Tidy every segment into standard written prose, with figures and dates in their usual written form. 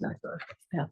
Not good. Yeah.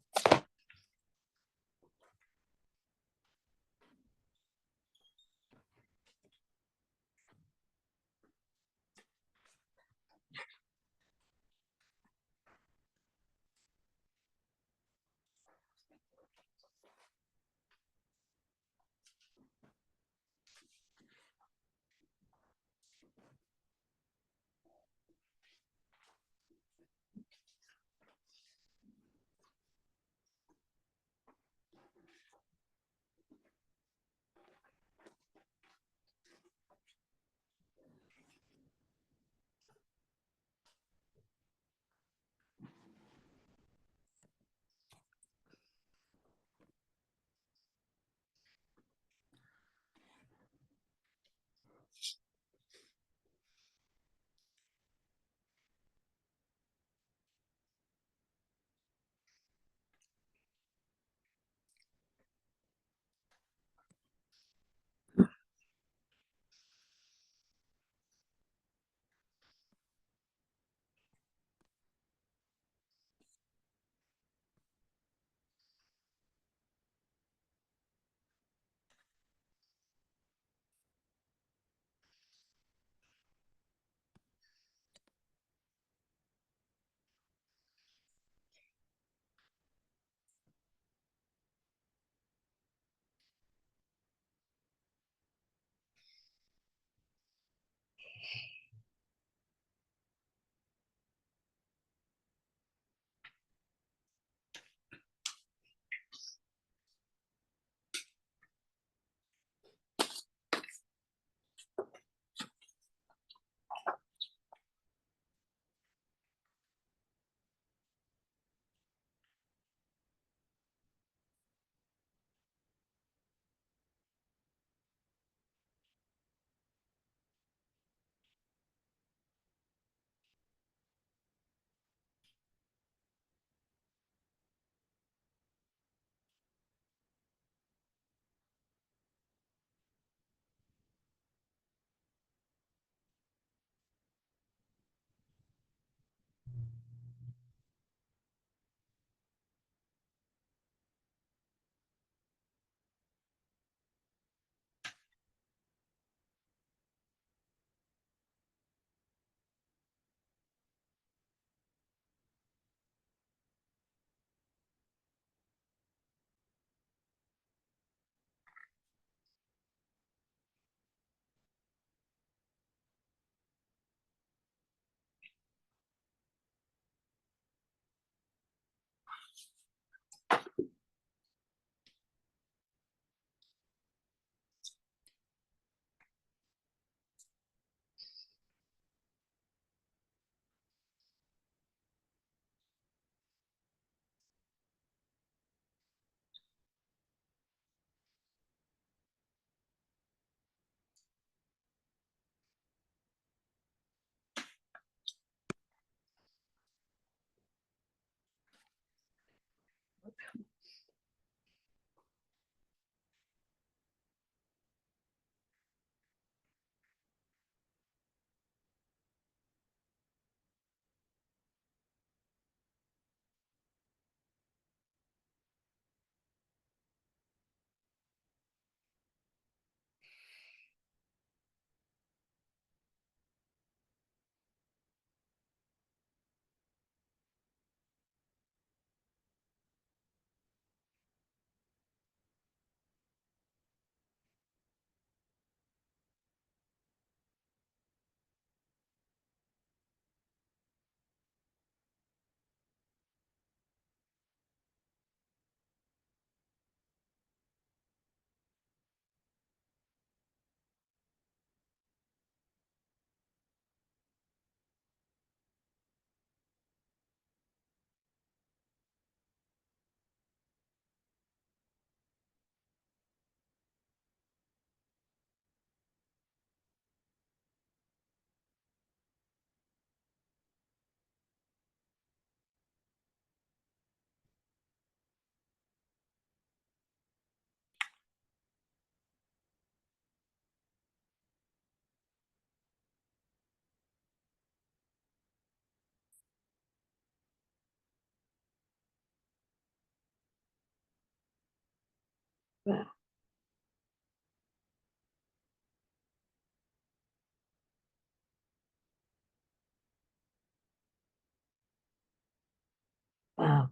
Wow.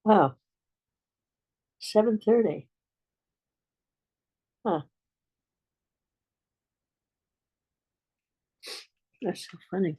Wow. 7:30. Huh. That's so funny.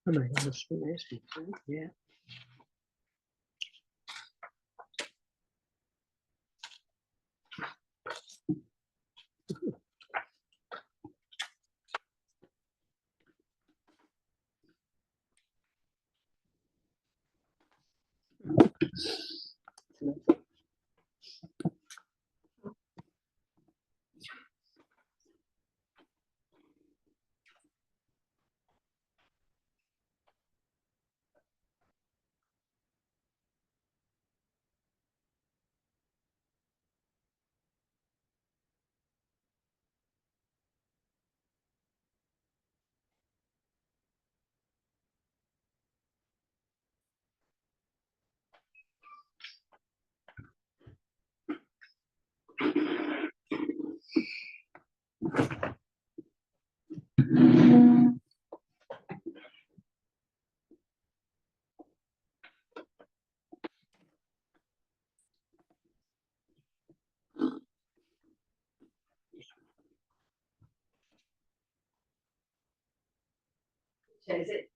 Oh my God, that's amazing. Yeah. Is it?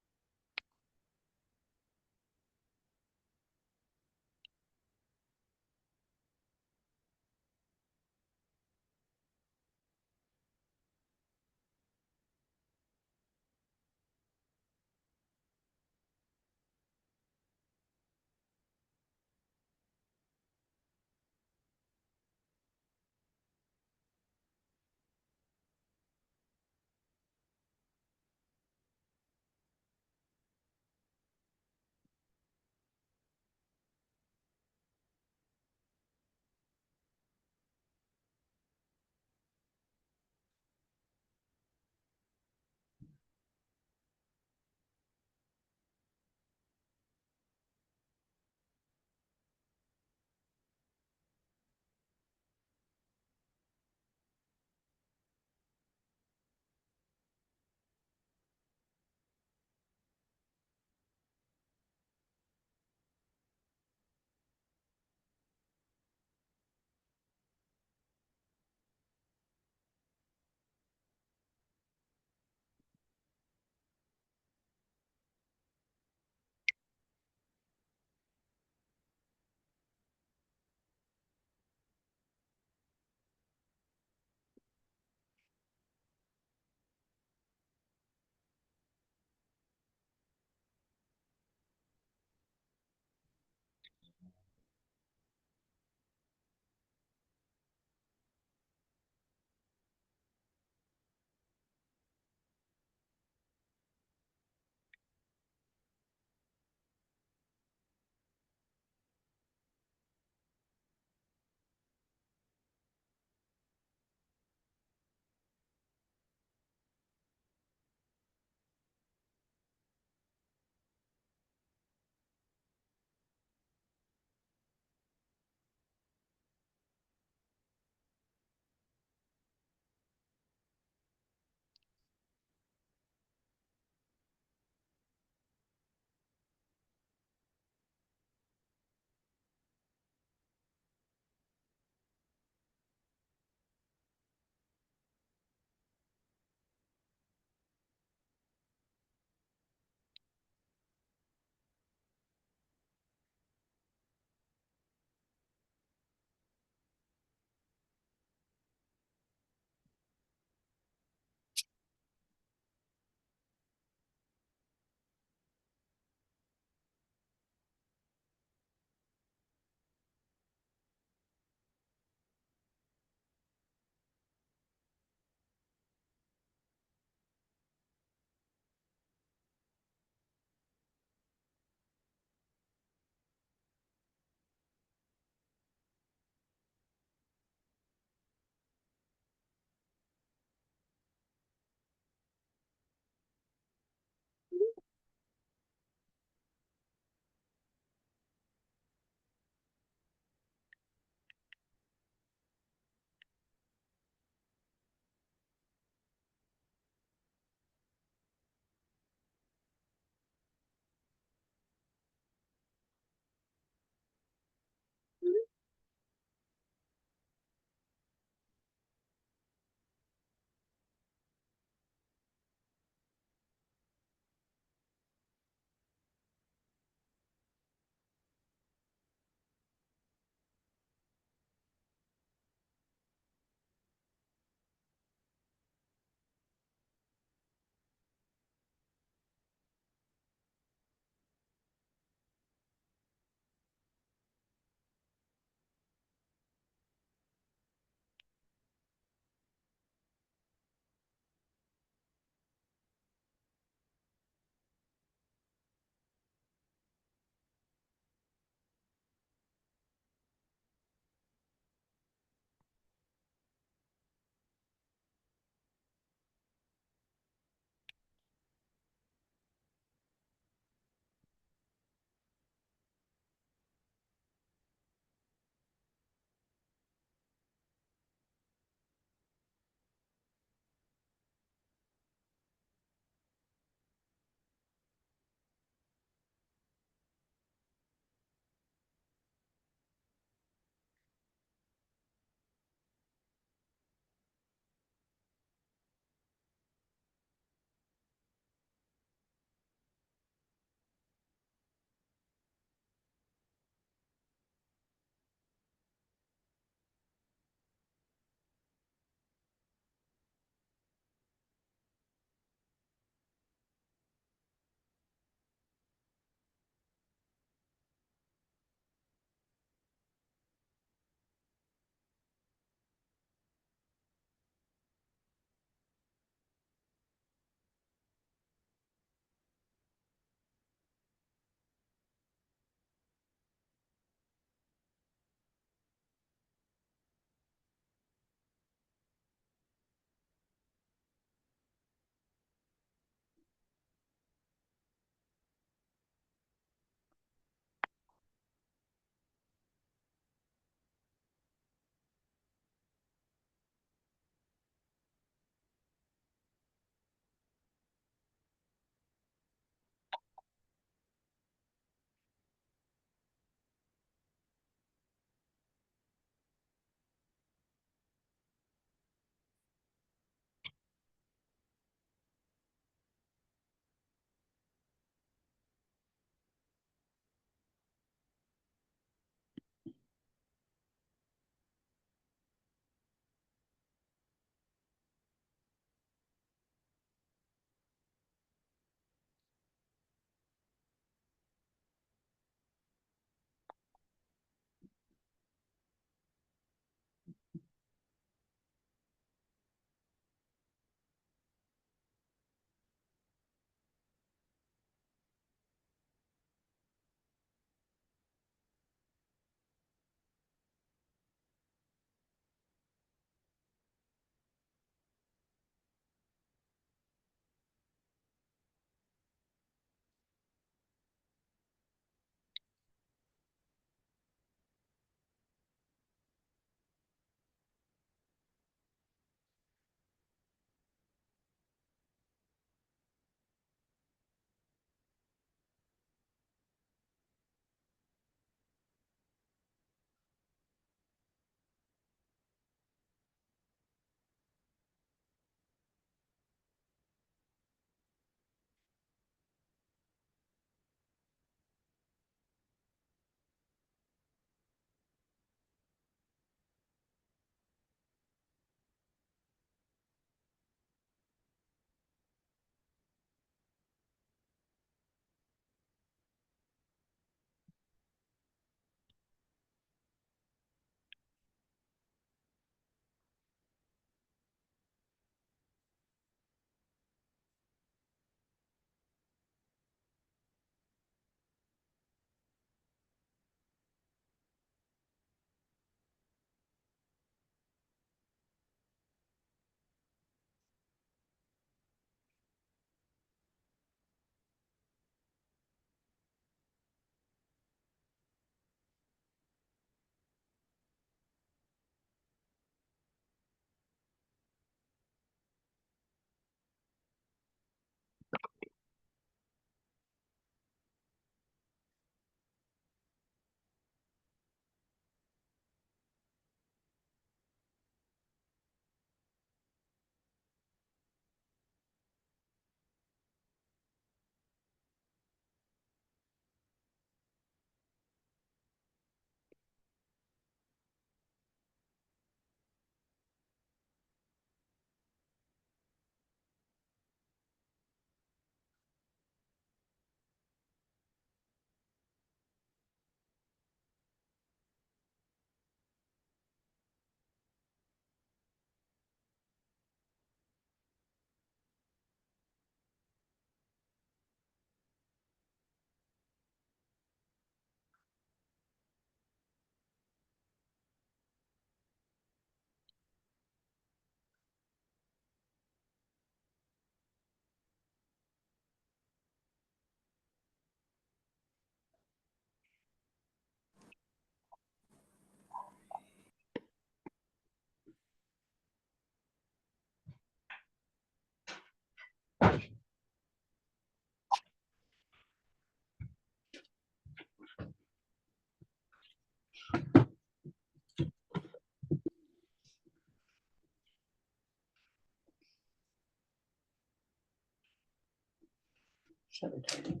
Chevrutah.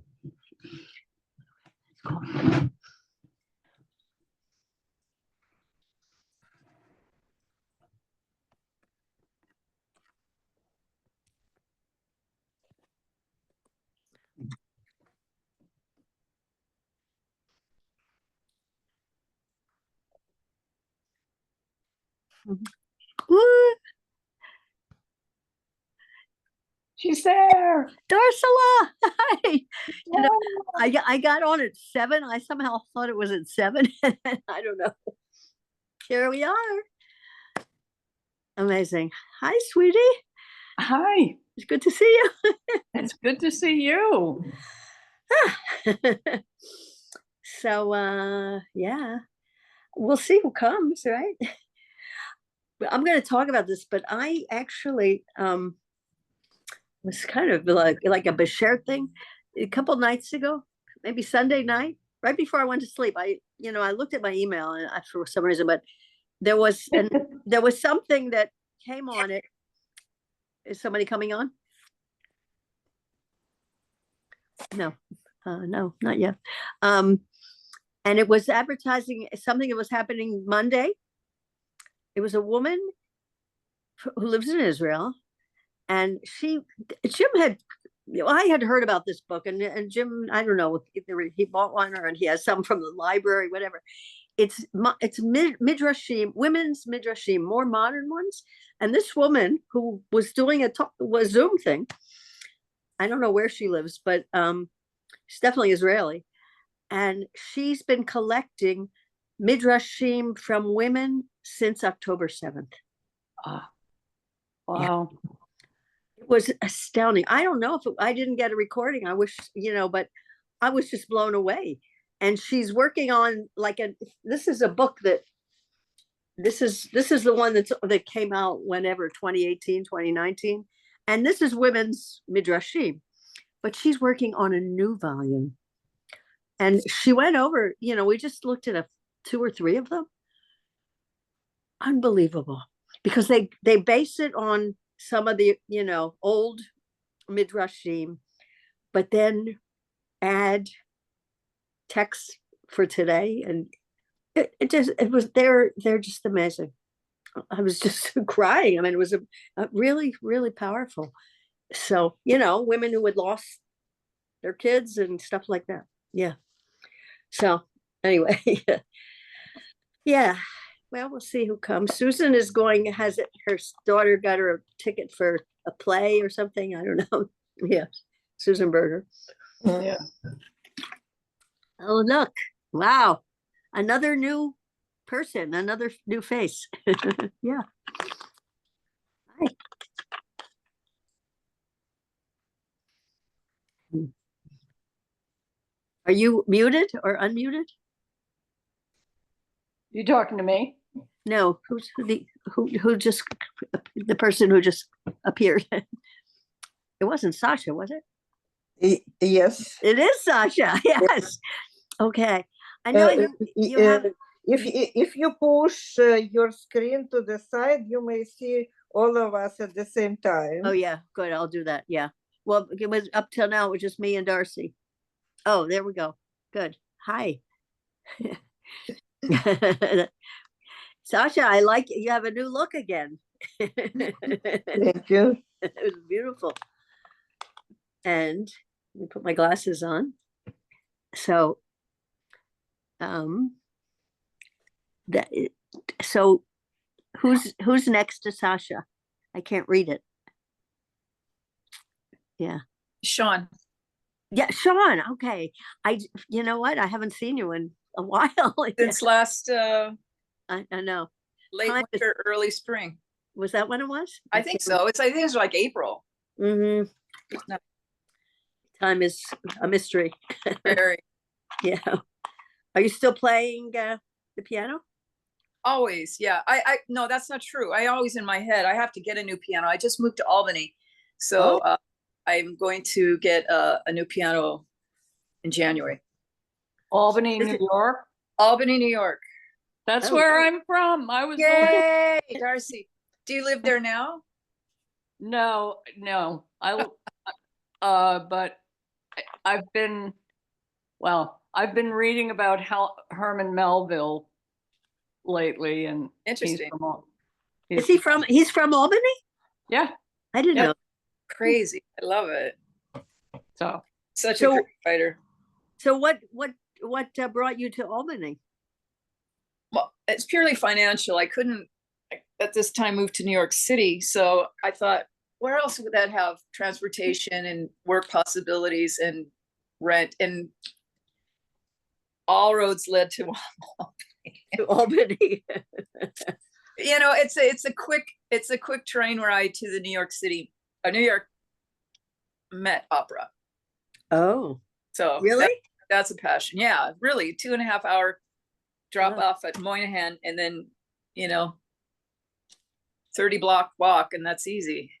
What? She's there. Darsala. Hi. You know, I got on at 7. I somehow thought it was at 7. I don't know. Here we are. Amazing. Hi, sweetie. Hi. It's good to see you. It's good to see you. So yeah, we'll see who comes, right? I'm going to talk about this, but I actually was kind of like a Bashir thing a couple nights ago, maybe Sunday night, right before I went to sleep. I looked at my email and for some reason, but there was something that came on it. Is somebody coming on? No, no, not yet. And it was advertising something that was happening Monday. It was a woman who lives in Israel, and Jim had, I had heard about this book, and Jim, I don't know, either he bought one or he has some from the library, whatever. It's midrashim, women's midrashim, more modern ones. And this woman who was doing a Zoom thing, I don't know where she lives, but she's definitely Israeli, and she's been collecting midrashim from women since October 7th. Wow. Yeah. It was astounding. I don't know if I didn't get a recording. I wish, but I was just blown away. And she's working on this is a book that this is the one that came out whenever 2018, 2019. And this is women's midrashim, but she's working on a new volume. And she went over, we just looked at 2 or 3 of them. Unbelievable, because they base it on some of the old midrashim, but then add text for today, and they're just amazing. I was just crying. I mean, it was a really, really powerful. So women who had lost their kids and stuff like that. Yeah. So anyway, yeah. Well, we'll see who comes. Susan is going. Her daughter got her a ticket for a play or something? I don't know. Yeah, Susan Berger. Yeah. Oh, look! Wow, another new person, another new face. Yeah. Hi. Are you muted or unmuted? You talking to me? No. Who just the person who just appeared? It wasn't Sasha, was it? Yes. It is Sasha. Yes. Okay. I know you have. If you push your screen to the side, you may see all of us at the same time. Oh yeah, good. I'll do that. Yeah. Well, it was up till now. It was just me and Darcy. Oh, there we go. Good. Hi. Sasha, I like it. You have a new look again. Thank you. It was beautiful. And let me put my glasses on. So, so who's next to Sasha? I can't read it. Yeah. Sean. Yeah, Sean. Okay. You know what? I haven't seen you in a while. Since last I know. late winter, early spring. Was that when it was? I think so. I think it's like April. Mm-hmm. No. Time is a mystery. Very. Yeah. Are you still playing the piano? Always, yeah. I no, that's not true. I always in my head, I have to get a new piano. I just moved to Albany, so I'm going to get a new piano in January. Albany, New York. Albany, New York. That's where I'm from. I was Yay, Darcy. Do you live there now? No. I but I've been, well, I've been reading about Herman Melville lately, and Interesting. Is he from, he's from Albany? Yeah, I didn't Yep. know. Crazy. I love it. so Such a So- great writer. So what brought you to Albany? Well, it's purely financial. I couldn't at this time move to New York City. So I thought, where else would that have transportation and work possibilities and rent? And all roads led to To Albany. you know, it's a quick train ride to the New York Met Opera. Oh, So really? that's a passion. Yeah, really, 2.5 hour drop Wow. off at Moynihan, and then 30 block walk, and that's easy.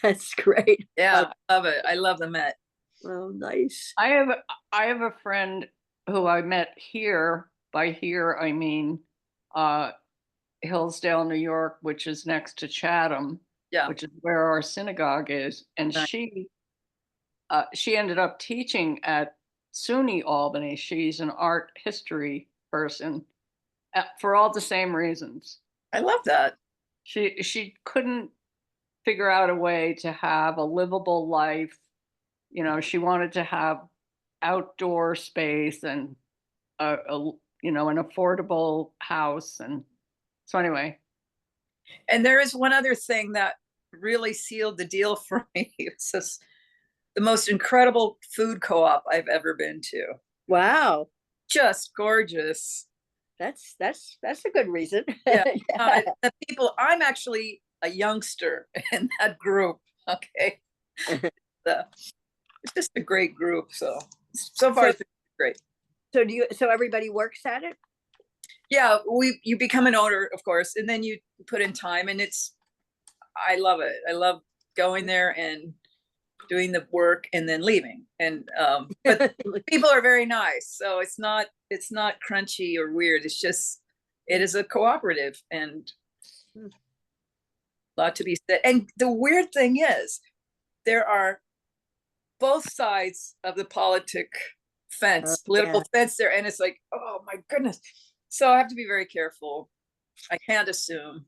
That's great. Yeah, I love it. I love the Met. Well, nice. I have a friend who I met here. By here, I mean Hillsdale, New York, which is next to Chatham, Yeah. which is where our synagogue is. And Right. she ended up teaching at SUNY Albany. She's an art history person for all the same reasons. I love that. She couldn't figure out a way to have a livable life. You know, she wanted to have outdoor space and an affordable house. And so anyway, And there is one other thing that really sealed the deal for me. It's just the most incredible food co-op I've ever been to. Wow. Just gorgeous. That's a good reason. Yeah. The people, I'm actually a youngster in that group. Okay. It's just a great group. So far it's been great. So everybody works at it? Yeah, you become an owner, of course, and then you put in time, and I love it. I love going there and doing the work and then leaving. And but people are very nice, so it's not crunchy or weird. It's just, it is a cooperative, and a lot to be said. And the weird thing is, there are both sides of the political fence there, and it's like, oh my goodness. So I have to be very careful. I can't assume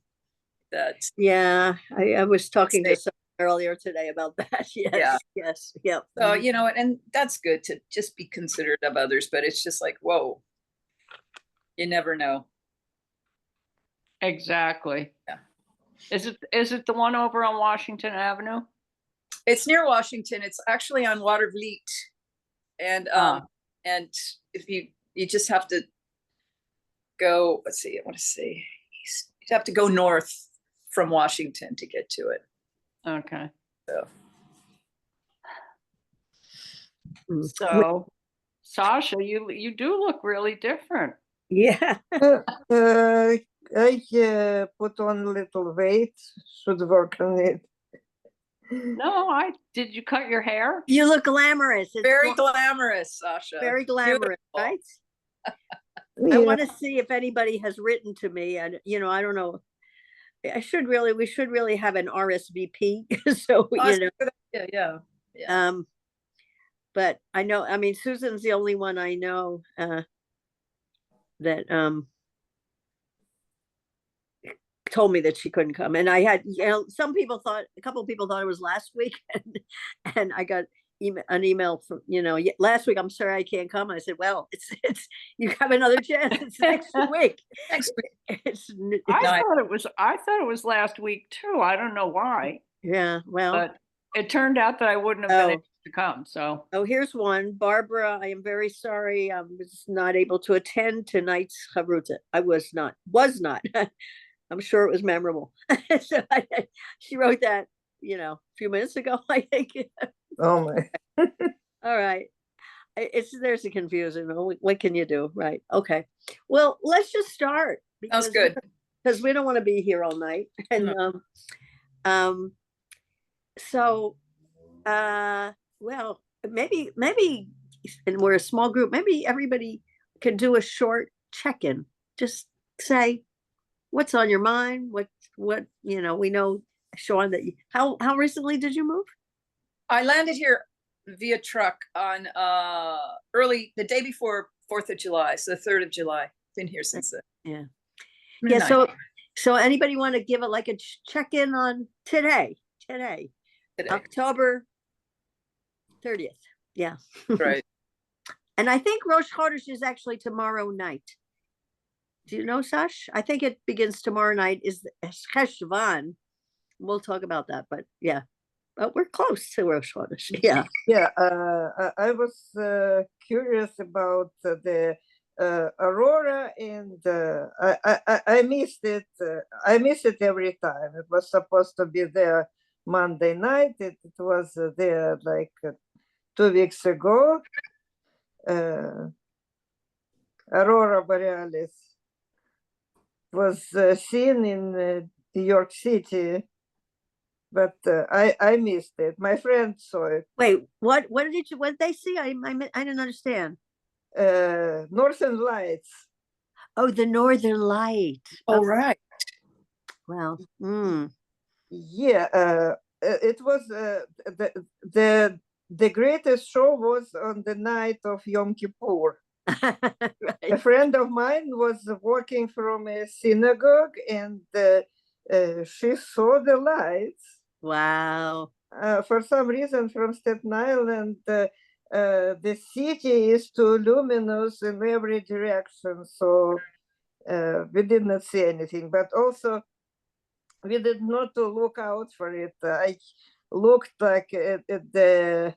that. Yeah, I was talking to someone earlier today about that. Yes, yes, yeah. So, and that's good to just be considerate of others, but it's just like, whoa, you never know. exactly. Yeah. Is it the one over on Washington Avenue? It's near Washington. It's actually on Watervliet. And and if you just have to go, let's see, I want to say you have to go north from Washington to get to it. Okay. Mm. So Sasha, you do look really different. Yeah. I put on a little weight, should work on it. No, did you cut your hair? You look glamorous. It's Very glamorous, Sasha. very glamorous, Beautiful. right? I Yeah. want to see if anybody has written to me, and I don't know. We should really have an RSVP. So Yeah. but I know, I mean, Susan's the only one I know that told me that she couldn't come. And I had, a couple of people thought it was last week, and I got an email from, last week, I'm sorry I can't come. I said, well, it's you have another chance. It's next week. Next week. I thought it was last week too. I don't know why, Yeah, well, but it turned out that I wouldn't have been able to come. So here's one. Barbara, I am very sorry. I was not able to attend tonight's Chevrutah. I was not. I'm sure it was memorable. So she wrote that, a few minutes ago, I think. Oh my. All right. There's a confusion. What can you do? Right. Okay. Well, let's just start. Sounds good. Because we don't want to be here all night. And so well, maybe, and we're a small group, maybe everybody can do a short check-in. Just say what's on your mind, what we know, Sean, that how recently did you move? I landed here via truck on early the day before 4th of July, so the 3rd of July. Been here since then. Yeah. Been Yeah. nice So anybody want to give a check-in on today, today. October 30th? Yeah. Right. And I think Rosh Chodesh is actually tomorrow night. Do you know, Sash? I think it begins tomorrow night. Is Cheshvan. We'll talk about that, but yeah. But we're close to Rosh Chodesh. Yeah. Yeah, I was curious about the Aurora, and I missed it. I miss it every time. It was supposed to be there Monday night. It was there like 2 weeks ago. Aurora Borealis was seen in New York City, but I missed it. My friend saw it. Wait, what did they see? I didn't understand. Northern Lights. Oh, the Northern Light. Oh, right. Wow. Yeah, it was the greatest show was on the night of Yom Kippur. A Right. friend of mine was walking from a synagogue, and she saw the lights. Wow. For some reason, from Staten Island, the city is too luminous in every direction, so we did not see anything. But also, we did not look out for it. I looked like at the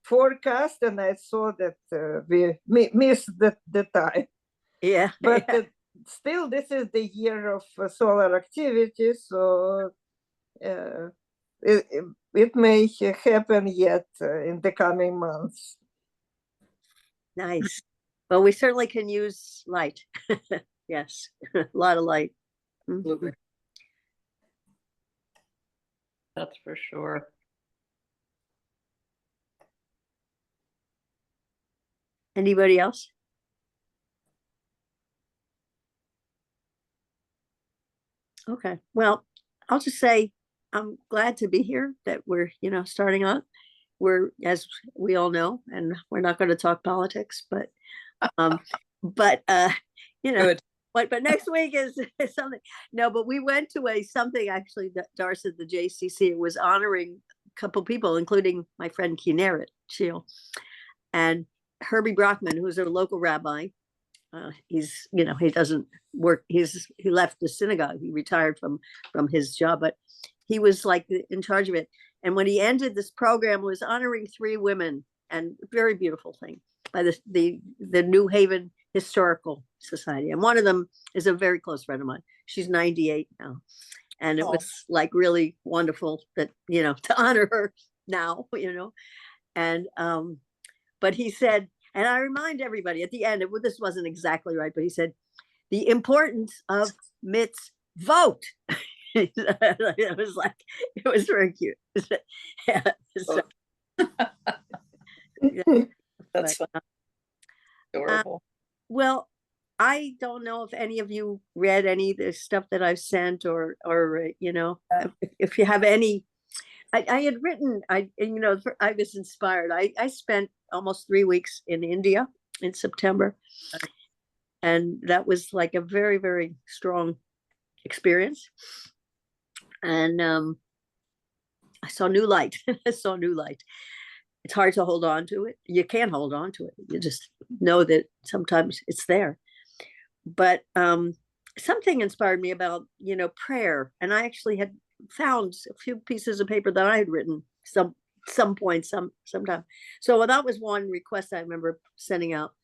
forecast, and I saw that we missed the time. Yeah. But Yeah. still, this is the year of solar activity, so it may happen yet in the coming months. Nice. Well, we certainly can use light. Yes. A lot of light. Mhm. Absolutely. That's for sure. Anybody else? Okay. Well, I'll just say I'm glad to be here, that we're, starting out. We're, as we all know, and we're not going to talk politics, but but Good. but next week is something. No, but we went to something actually that Darcy at the JCC. It was honoring a couple people, including my friend Kinneret Shul and Herbie Brockman, who's a local rabbi. He's, he doesn't work. He left the synagogue. He retired from his job, but he was like in charge of it. And when he ended this program, was honoring 3 women, and very beautiful thing by the New Haven Historical Society. And one of them is a very close friend of mine. She's 98 now. And it was like really wonderful that, to honor her now, and, but he said, and I remind everybody at the end, this wasn't exactly right, but he said, the importance of mitzvot. It was very cute. Yeah, so, yeah, That's but, fun. Adorable. well, I don't know if any of you read any of the stuff that I've sent, or if you have any. I had written, I was inspired. I spent almost 3 weeks in India in September, and that was like a very, very strong experience. And I saw new light. I saw new light. It's hard to hold on to it. You can't hold on to it. You just know that sometimes it's there. But something inspired me about, prayer. And I actually had found a few pieces of paper that I had written sometime. So that was one request I remember sending out.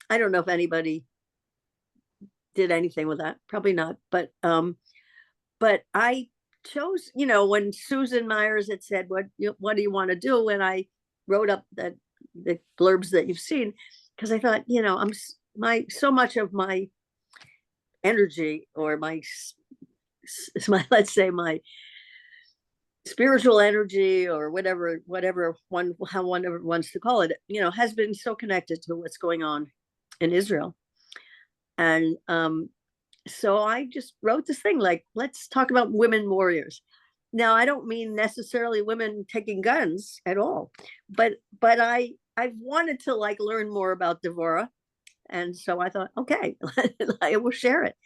I don't know if anybody did anything with that. Probably not. But I chose, when Susan Myers had said, what do you want to do? And I wrote up the blurbs that you've seen, because I thought, so much of my energy, or my let's say my spiritual energy, or whatever one wants to call it, has been so connected to what's going on in Israel. And so I just wrote this thing like, let's talk about women warriors. now I don't mean necessarily women taking guns at all, but I've wanted to like learn more about Devorah, and so I thought, okay, I will share it.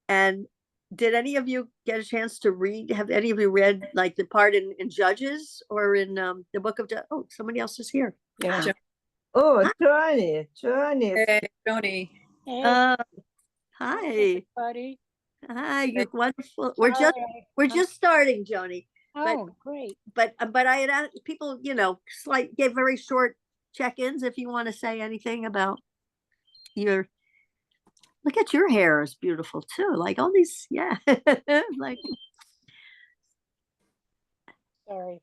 And did any of you get a chance to read? Have any of you read like the part in Judges or in the book of? Oh, somebody else is here. Yeah. Oh, Johnny. Hey, Joni. Hey, Hi, buddy. hi, you're wonderful. We're just starting, Joni. Oh, great. But I had asked people, gave very short check-ins if you want to say anything about your. Look at your hair is beautiful too. Like all these, yeah. Like Sorry.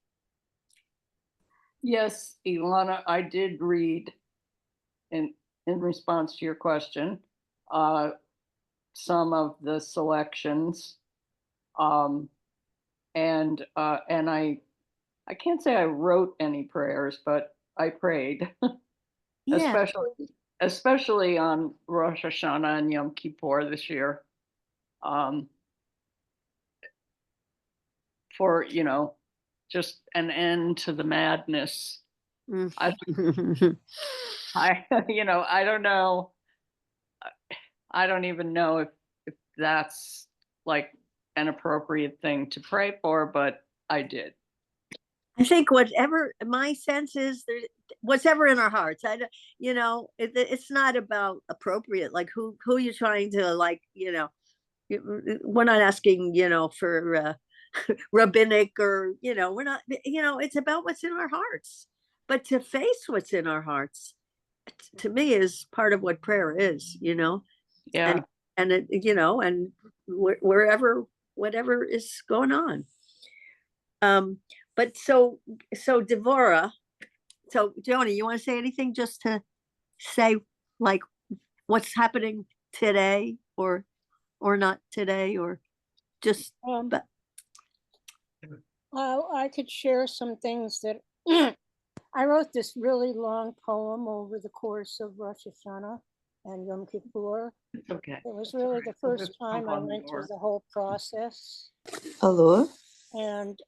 Yes, Ilana, I did read in response to your question, some of the selections. And I can't say I wrote any prayers, but I prayed, yeah. especially on Rosh Hashanah and Yom Kippur this year. For, just an end to the madness. I, I don't know. I don't even know if that's like an appropriate thing to pray for, but I did. I think whatever my sense is, whatever in our hearts. It's not about appropriate. Like who you're trying to like. We're not asking for rabbinic or we're not. It's about what's in our hearts. But to face what's in our hearts, to me, is part of what prayer is. Yeah. And it, and wherever whatever is going on. But so Devorah, so Joni, you want to say anything just to say like what's happening today or not today or just but I could share some things that I wrote this really long poem over the course of Rosh Hashanah and Yom Kippur. It's okay. It was really the first time I went through the whole process. Hello. And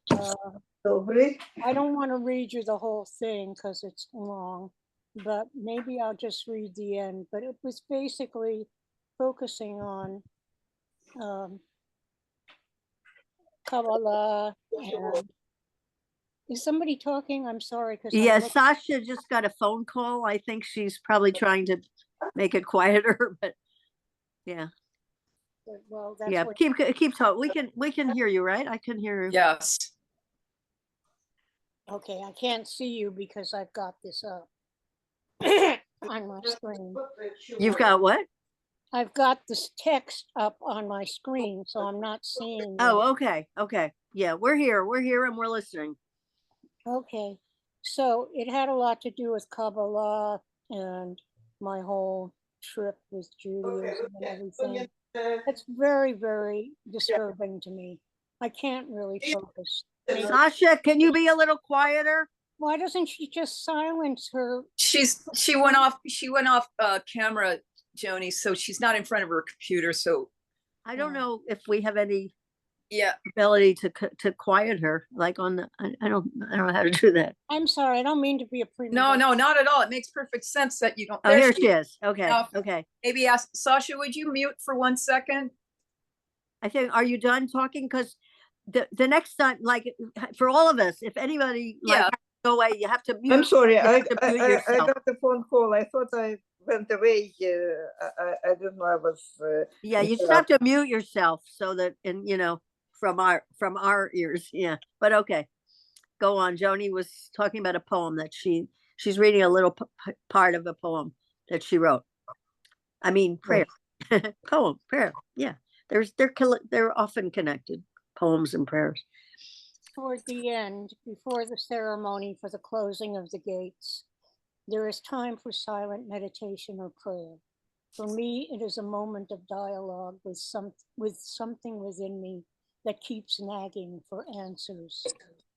Добрый. I don't want to read you the whole thing because it's long, but maybe I'll just read the end. But it was basically focusing on Kabbalah. And is somebody talking? I'm sorry. yeah, Sasha just got a phone call. I think she's probably trying to make it quieter, but yeah. Well, that's yeah, what, keep talking. We can hear you, right? I can hear you. Yes. okay, I can't see you because I've got this up on my screen. You've got what? I've got this text up on my screen, so I'm not seeing. Oh, okay. Okay. Yeah, we're here and we're listening. Okay, so it had a lot to do with Kabbalah and my whole trip with Judaism and everything. It's very, very disturbing to me. I can't really focus. Sasha, can you be a little quieter? Why doesn't she just silence her? She went off camera, Joni, so she's not in front of her computer. So I don't know if we have any yeah, ability to quiet her, like on the. I don't know how to do that. I'm sorry, I don't mean to be a prima no, donna. not at all. It makes perfect sense that you don't. Oh, here she is. Okay. Now, Okay. maybe ask Sasha, would you mute for 1 second? I think. Are you done talking? Because the next time, like for all of us, if anybody like Yeah. has to go away, you have to mute. I'm sorry. you I have to mute yourself. got a phone call. I thought I went away. I don't know. I was. Yeah, you just have to mute yourself so that, and from our ears. Yeah, but okay, go on. Joni was talking about a poem that she's reading a little part of a poem that she wrote. I mean, prayer, poem, prayer. Yeah, they're often connected, poems and prayers. Toward the end, before the ceremony for the closing of the gates, there is time for silent meditation or prayer. For me, it is a moment of dialogue with something within me that keeps nagging for answers.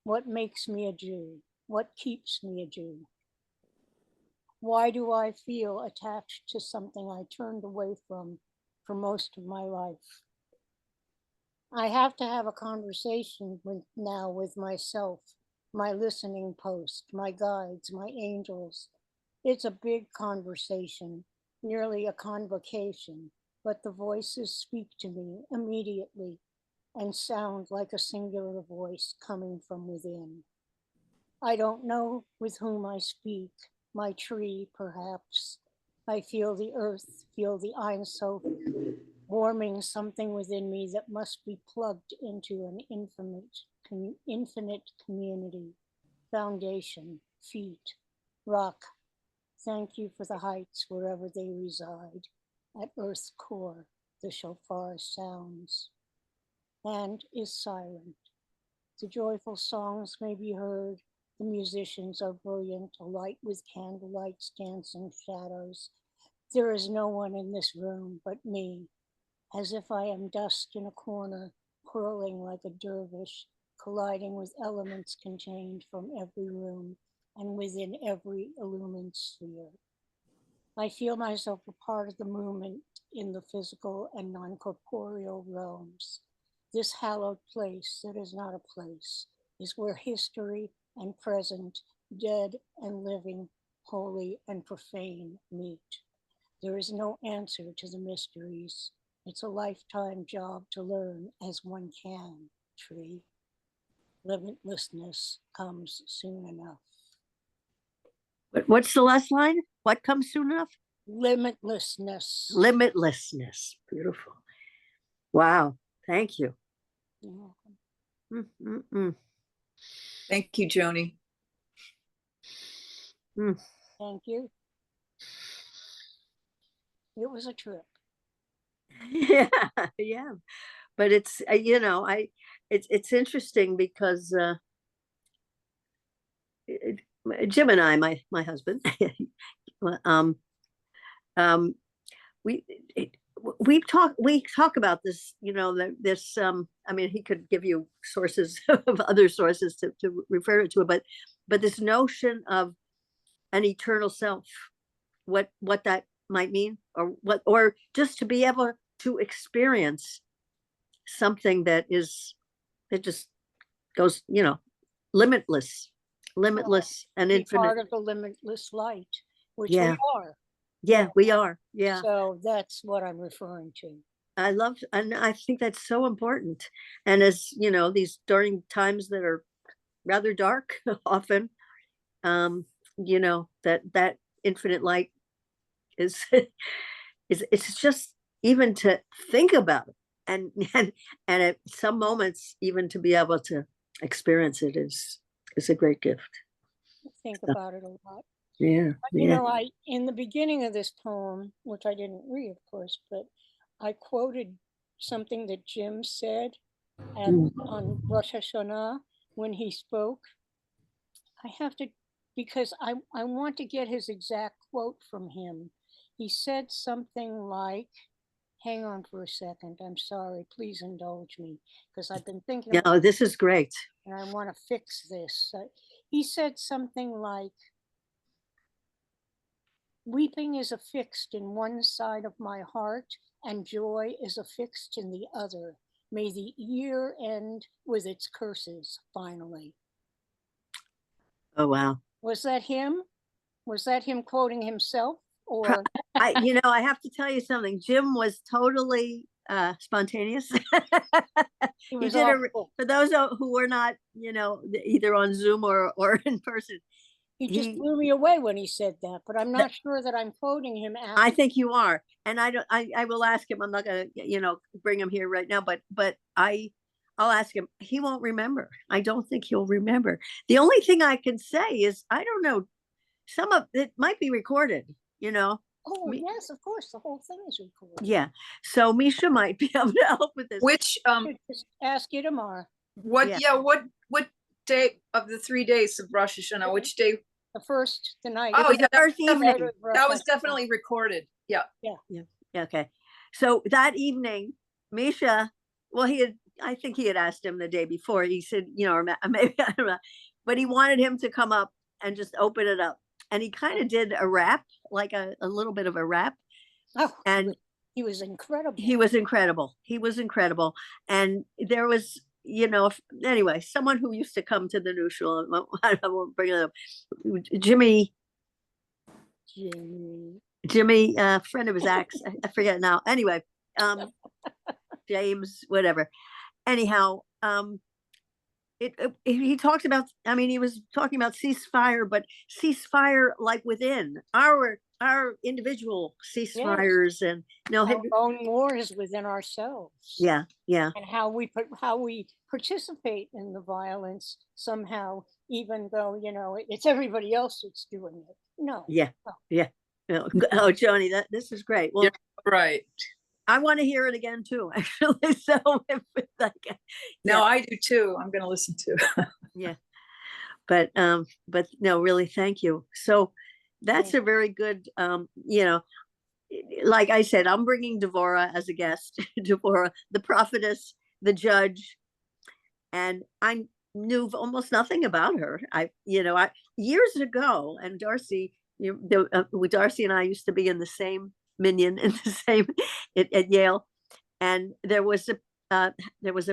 What makes me a Jew? What keeps me a Jew? Why do I feel attached to something I turned away from for most of my life? I have to have a conversation now with myself, my listening post, my guides, my angels. It's a big conversation, nearly a convocation, but the voices speak to me immediately and sound like a singular voice coming from within. I don't know with whom I speak, my tree perhaps. I feel the earth, feel the Ein Sof warming something within me that must be plugged into an infinite community, foundation, feet, rock. Thank you for the heights wherever they reside. At Earth's core, the shofar sounds and is silent. The joyful songs may be heard. The musicians are brilliant, alight with candlelight's dancing shadows. There is no one in this room but me, as if I am dust in a corner, whirling like a dervish, colliding with elements contained from every room and within every illumined sphere. I feel myself a part of the movement in the physical and non-corporeal realms. This hallowed place that is not a place is where history and present, dead and living, holy and profane meet. There is no answer to the mysteries. It's a lifetime job to learn as one can, tree. Limitlessness comes soon enough. What's the last line? What comes soon enough? Limitlessness. Limitlessness. Beautiful. Wow. Thank you. Yeah. Thank you, Joni. Thank you. It was a trip. Yeah, yeah. But it's it's interesting because Jim and I, my husband, we talk about this, this I mean, he could give you sources of other sources to refer to it, but this notion of an eternal self, what that might mean, or just to be able to experience something that just goes, limitless and Be infinite. part of the limitless light, which we Yeah. are. Yeah, we are. Yeah. So that's what I'm referring to. And I think that's so important. And as these during times that are rather dark, often, that infinite light is it's just, even to think about it, and at some moments even to be able to experience it is a great gift. Think about it a lot. Yeah. But, in the beginning of this poem, which I didn't read, of course, but I quoted something that Jim said on Rosh Hashanah when he spoke. I have to, because I want to get his exact quote from him. He said something like, hang on for a second, I'm sorry, please indulge me, because I've been thinking Yeah, this is great. and I want to fix this. He said something like, weeping is affixed in one side of my heart, and joy is affixed in the other. May the year end with its curses, finally. Oh, wow. Was that him? Was that him quoting himself? Or I have to tell you something. Jim was totally spontaneous. he was for those who were not, either on Zoom or in person. He just blew me away when he said that, but I'm not sure that I'm quoting him. I think you are, and I will ask him. I'm not gonna, bring him here right now, but I'll ask him. He won't remember. I don't think he'll remember. The only thing I can say is, I don't know. Some of it might be recorded. Oh, yes, of course. The whole thing is recorded. Yeah. So Misha might be able to help with this. Which just ask Itamar. what day of the 3 days of Rosh Hashanah? Which day? The night. Oh, yeah, the first evening. That was definitely recorded. Yeah. Okay. So that evening, Misha, well, I think he had asked him the day before. He said, or maybe, I don't know, but he wanted him to come up and just open it up. And he kind of did a rap, like a little bit of a rap. Oh. And He was incredible. He was incredible. He was incredible. And there was, anyway, someone who used to come to the new Shul, I won't bring it up, Jimmy, friend of his ex, I forget now. Anyway, James, whatever. Anyhow, he talked about, he was talking about ceasefire, but ceasefire like within our individual ceasefires, and Our own wars within ourselves. yeah, And how we participate in the violence somehow, even though, it's everybody else that's doing it. No. yeah. No. Oh, Joni, this is great. Well, Yeah, right. I want to hear it again too, actually. So if it's like, No, I do too. I'm going to listen to. yeah, but no, really, thank you. So that's a very good, like I said, I'm bringing Devorah as a guest. Devorah, the prophetess, the judge, and I knew almost nothing about her. I years ago, and Darcy, Darcy and I used to be in the same minyan in the same at Yale, and there was a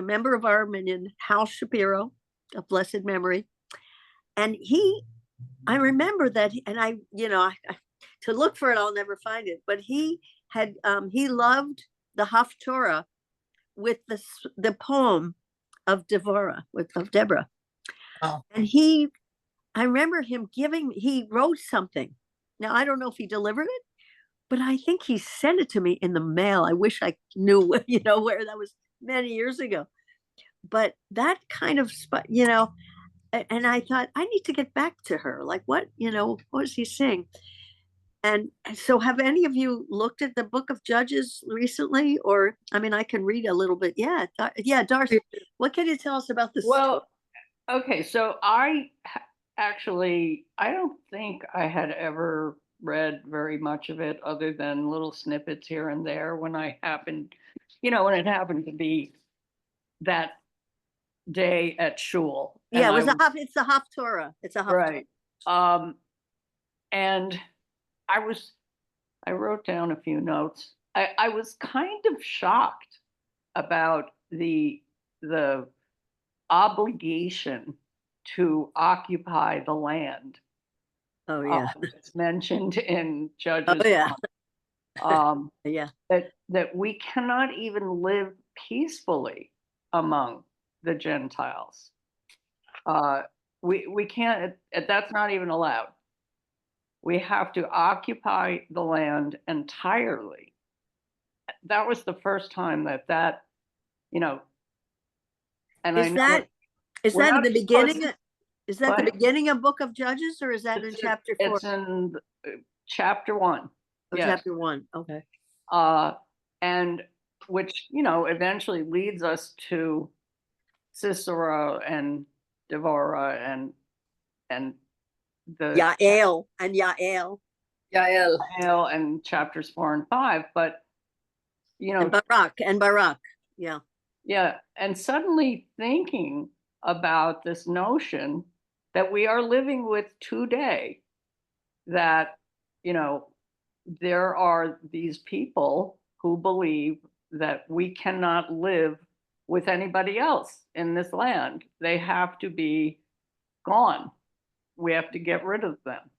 member of our minyan, Hal Shapiro, of blessed memory, and I remember that, and I to look for it, I'll never find it, but he loved the Haftorah with the poem of Devorah, of Deborah. Oh. And I remember him he wrote something. Now, I don't know if he delivered it, but I think he sent it to me in the mail. I wish I knew, where that was many years ago. But that kind of spot, and I thought, I need to get back to her. Like, what is he saying? And so have any of you looked at the book of Judges recently? Or, I can read a little bit. Yeah. Darcy, what can you tell us about this? Well, okay. So I don't think I had ever read very much of it other than little snippets here and there when it happened to be that day at Shul. Yeah, it's the Haftorah. It's a Haftorah. Right. And I wrote down a few notes. I was kind of shocked about the obligation to occupy the land. Oh yeah. It's mentioned in Judges. Oh yeah. Yeah. That we cannot even live peacefully among the Gentiles. We can't. That's not even allowed. We have to occupy the land entirely. That was the first time that and is that in the beginning? Is that the beginning of Book of Judges, or is that in chapter 4? It's in chapter 1. Oh, yes. Chapter 1. Okay. And which eventually leads us to Sisera and Devorah and the Yael and chapters 4 and 5, but and Barak. Yeah, and suddenly thinking about this notion that we are living with today, that there are these people who believe that we cannot live with anybody else in this land. They have to be gone. We have to get rid of them.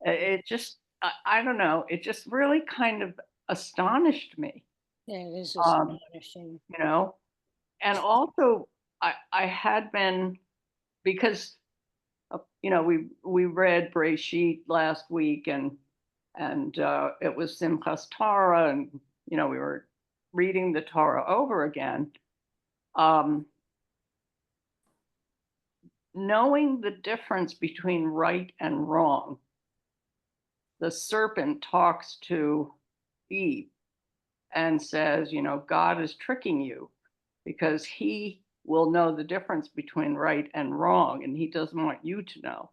It just, I don't know, it just really kind of astonished me. Yeah, it is astonishing. And also I had been, because we read Breshit last week, and it was Simchas Torah, and we were reading the Torah over again. Knowing the difference between right and wrong, the serpent talks to Eve and says, God is tricking you because he will know the difference between right and wrong, and he doesn't want you to know.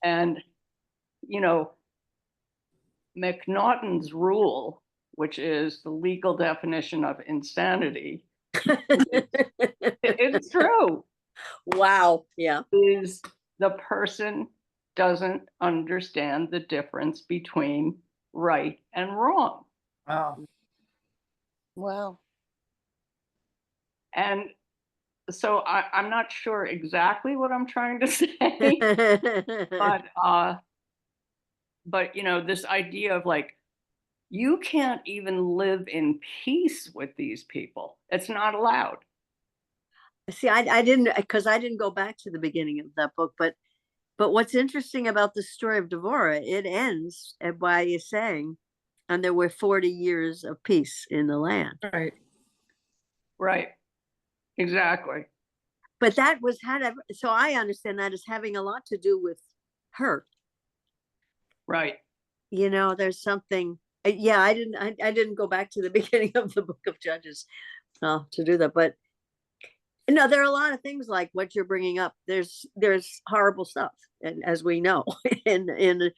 And McNaughton's rule, which is the legal definition of insanity, it's true. Wow. Yeah. Is the person doesn't understand the difference between right and wrong. Oh. Well, And so I'm not sure exactly what I'm trying to say, but you know, this idea of like, you can't even live in peace with these people. It's not allowed. See, I didn't, because I didn't go back to the beginning of that book, but what's interesting about the story of Devorah, it ends by saying, and there were 40 years of peace in the land. Right. Right. Exactly. But that was so I understand that as having a lot to do with her. Right. You know, there's something. Yeah, I didn't go back to the beginning of the book of Judges to do that, but no, there are a lot of things like what you're bringing up. There's horrible stuff, and as we know, in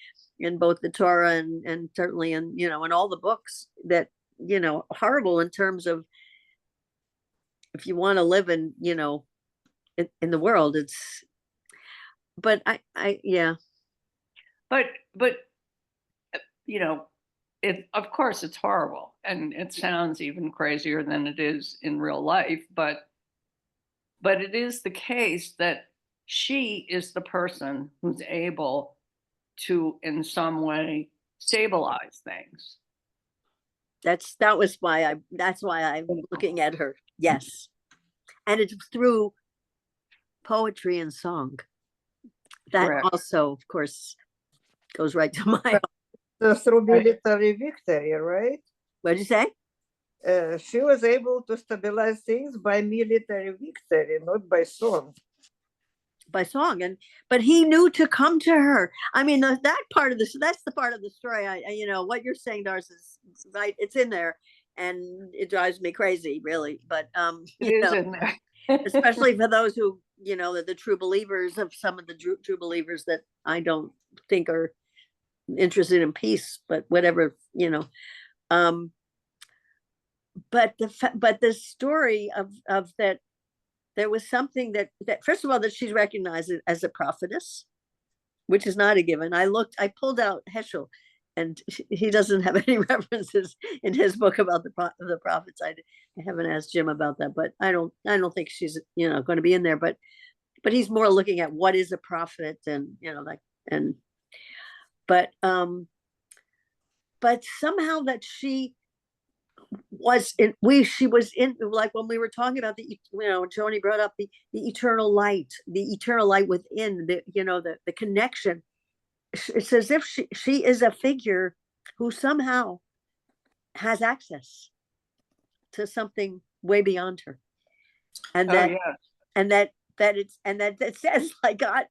both the Torah and certainly in in all the books that horrible in terms of if you want to live in in the world. It's but I yeah. But you know, of course it's horrible and it sounds even crazier than it is in real life, but it is the case that she is the person who's able to in some way stabilize things. That's why I'm looking at her. Yes. And it's through poetry and song. That Correct. also, of course, goes right to my So through military victory, right? what did you say? She was able to stabilize things by military victory, not by song. By song. But he knew to come to her. I mean, that part of this, that's the part of the story. I what you're saying, Darcy, is right. It's in there and it drives me crazy, really. But It is in there. especially for those who the true believers of some of the true believers that I don't think are interested in peace, but whatever, but the story of that, there was something that first of all that she's recognized as a prophetess, which is not a given. I pulled out Heschel, and he doesn't have any references in his book about the prophets. I haven't asked Jim about that, but I don't think she's going to be in there. But he's more looking at what is a prophet, and but somehow that she was she was in, like when we were talking about Joni brought up the eternal light within the connection. It's as if she is a figure who somehow has access to something way beyond her, and that it says like God,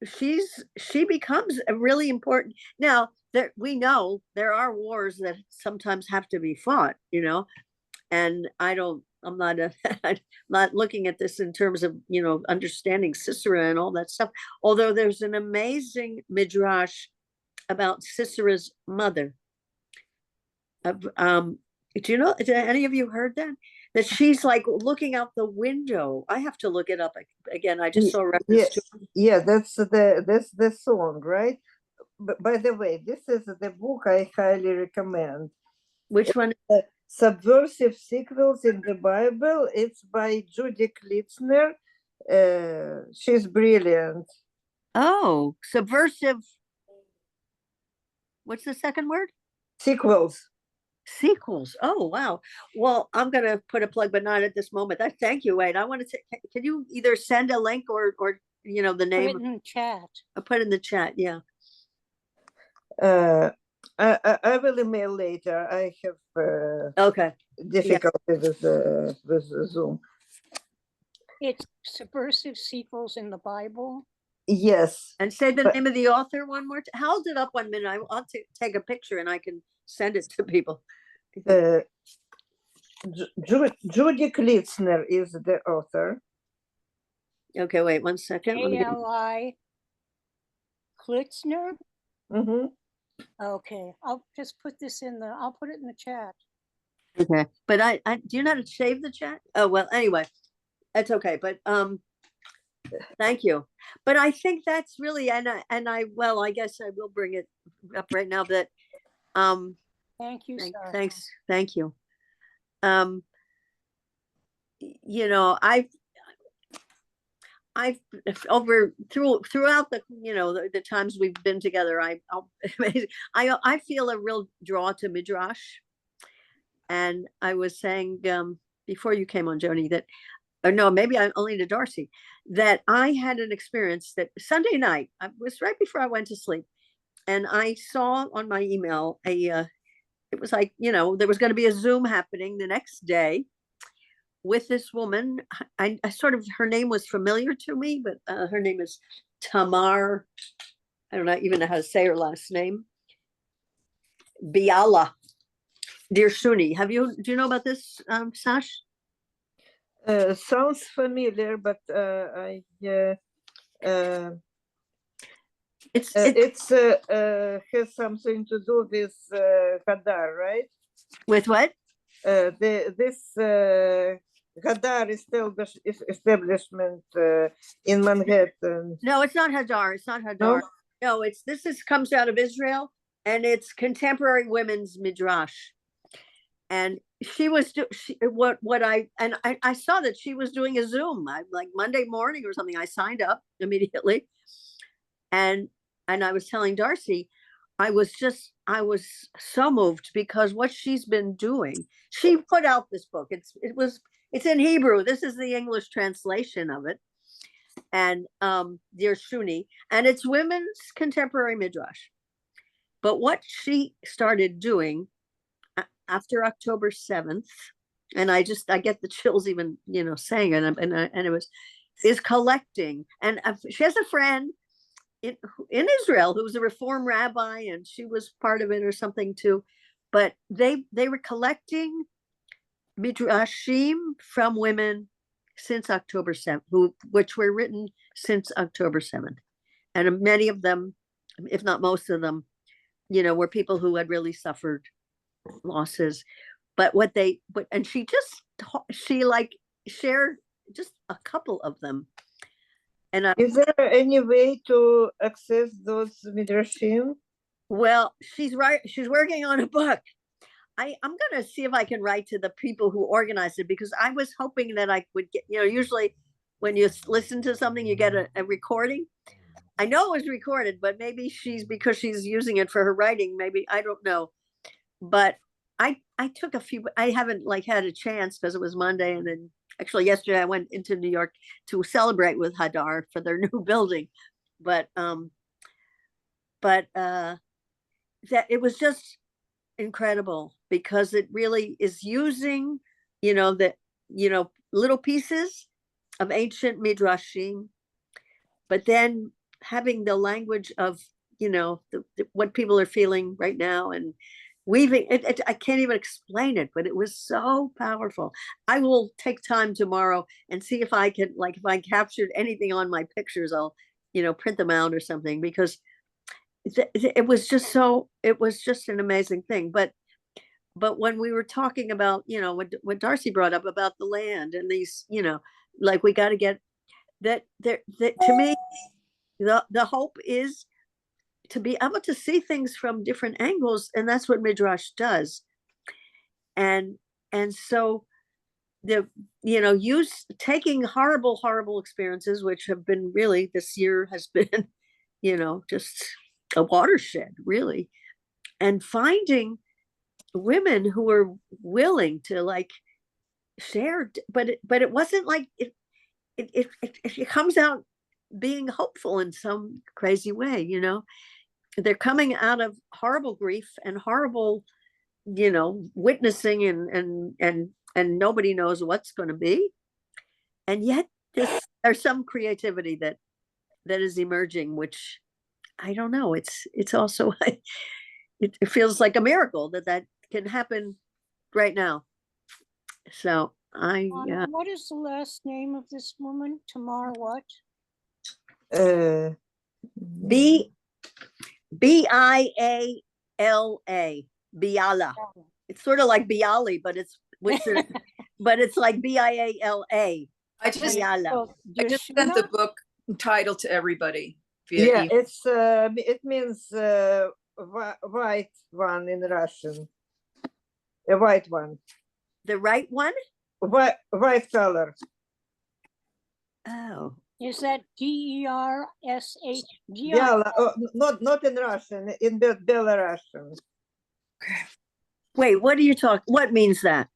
she becomes a really important. Now we know there are wars that sometimes have to be fought, and I'm not I'm not looking at this in terms of understanding Sisera and all that stuff, although there's an amazing midrash about Sisera's mother. Do any of you heard that she's like looking out the window? I have to look it up again. I just saw reference to that's the song, right? But by the way, this is the book I highly recommend. Which one? Subversive Sequels in the Bible. It's by Judy Klitzner. She's brilliant. Oh, subversive. What's the second word? Sequels. Oh, wow. Well, I'm going to put a plug, but not at this moment. Thank you, Wade. I want to can you either send a link or the name? Put it in the chat. I'll put it in the chat. Yeah. I will email later. I have okay difficulty with Zoom. It's Subversive Sequels in the Bible. Yes. And say the name of the author one more time. Hold it up 1 minute. I'll take a picture and I can send it to people. Judy Klitzner is the author. Okay, wait 1 second. A-L-I Klitzner? Mm-hmm. Okay, I'll just put this I'll put it in the chat. Okay, but I do you know how to save the chat? Oh, well, anyway, that's okay. But thank you. But I think that's really, I guess I will bring it up right now that Thank you, Sasha. Thanks. Thank you. You know, I've throughout the, you know, the times we've been together, I feel a real draw to Midrash. And I was saying before you came on, Joni, that, or no, maybe I'm only to Darcy, that I had an experience that Sunday night, I was right before I went to sleep, and I saw on my email it was like, you know, there was going to be a Zoom happening the next day with this woman. I sort of, her name was familiar to me, but her name is Tamar. I don't even know how to say her last name. Biala Dirshuni. Do you know about this, Sash? Sounds familiar, but it's has something to do with Hadar, right? With what? This Hadar establishment in Manhattan. No, it's not Hadar. It's not Hadar. No, comes out of Israel, and it's contemporary women's midrash. And she was I saw that she was doing a Zoom like Monday morning or something. I signed up immediately, and I was telling Darcy, I was so moved because what she's been doing. She put out this book. It's in Hebrew. This is the English translation of it, and Dear Shuni, and it's women's contemporary midrash. But what she started doing after October 7th, and I get the chills even, you know, saying it, and is collecting. And she has a friend in Israel who was a Reform rabbi, and she was part of it or something too. But they were collecting midrashim from women since October 7th, which were written since October 7th. And many of them, if not most of them, you know, were people who had really suffered losses. But and she shared just a couple of them. And is there any way to access those midrashim? Well, she's working on a book. I'm going to see if I can write to the people who organized it, because I was hoping that I would get, you know, usually when you listen to something, you get a recording. I know it was recorded, but maybe because she's using it for her writing, maybe, I don't know. But I took a few, I haven't had a chance because it was Monday. And then actually yesterday I went into New York to celebrate with Hadar for their new building. But that it was just incredible, because it really is using, you know, little pieces of ancient midrashim, but then having the language of, you know, what people are feeling right now, and weaving it. I can't even explain it, but it was so powerful. I will take time tomorrow and see if I can, if I captured anything on my pictures, I'll, you know, print them out or something, because it was just an amazing thing. But when we were talking about, you know, what Darcy brought up about the land and these, you know, we got to get that there, to me, the hope is to be able to see things from different angles, and that's what midrash does. And so taking horrible experiences, which have been really, this year has been, you know, just a watershed, really, and finding women who are willing to share, but it wasn't it comes out being hopeful in some crazy way, you know. They're coming out of horrible grief and horrible, you know, witnessing, and nobody knows what's going to be, and yet there's some creativity that is emerging, which I don't know. It's also it feels like a miracle that can happen right now. So what is the last name of this woman? Tamar what? Biala. Biala. It's sort of like Bialy, but it's but it's like Biala. I just Biala. sent the book title to everybody. Yeah, it means white one in Russian. a white one, The right one? white color. Oh, Is that Gersh? Biala, not in Russian, in Belarusian. wait, what are you talking? What means that?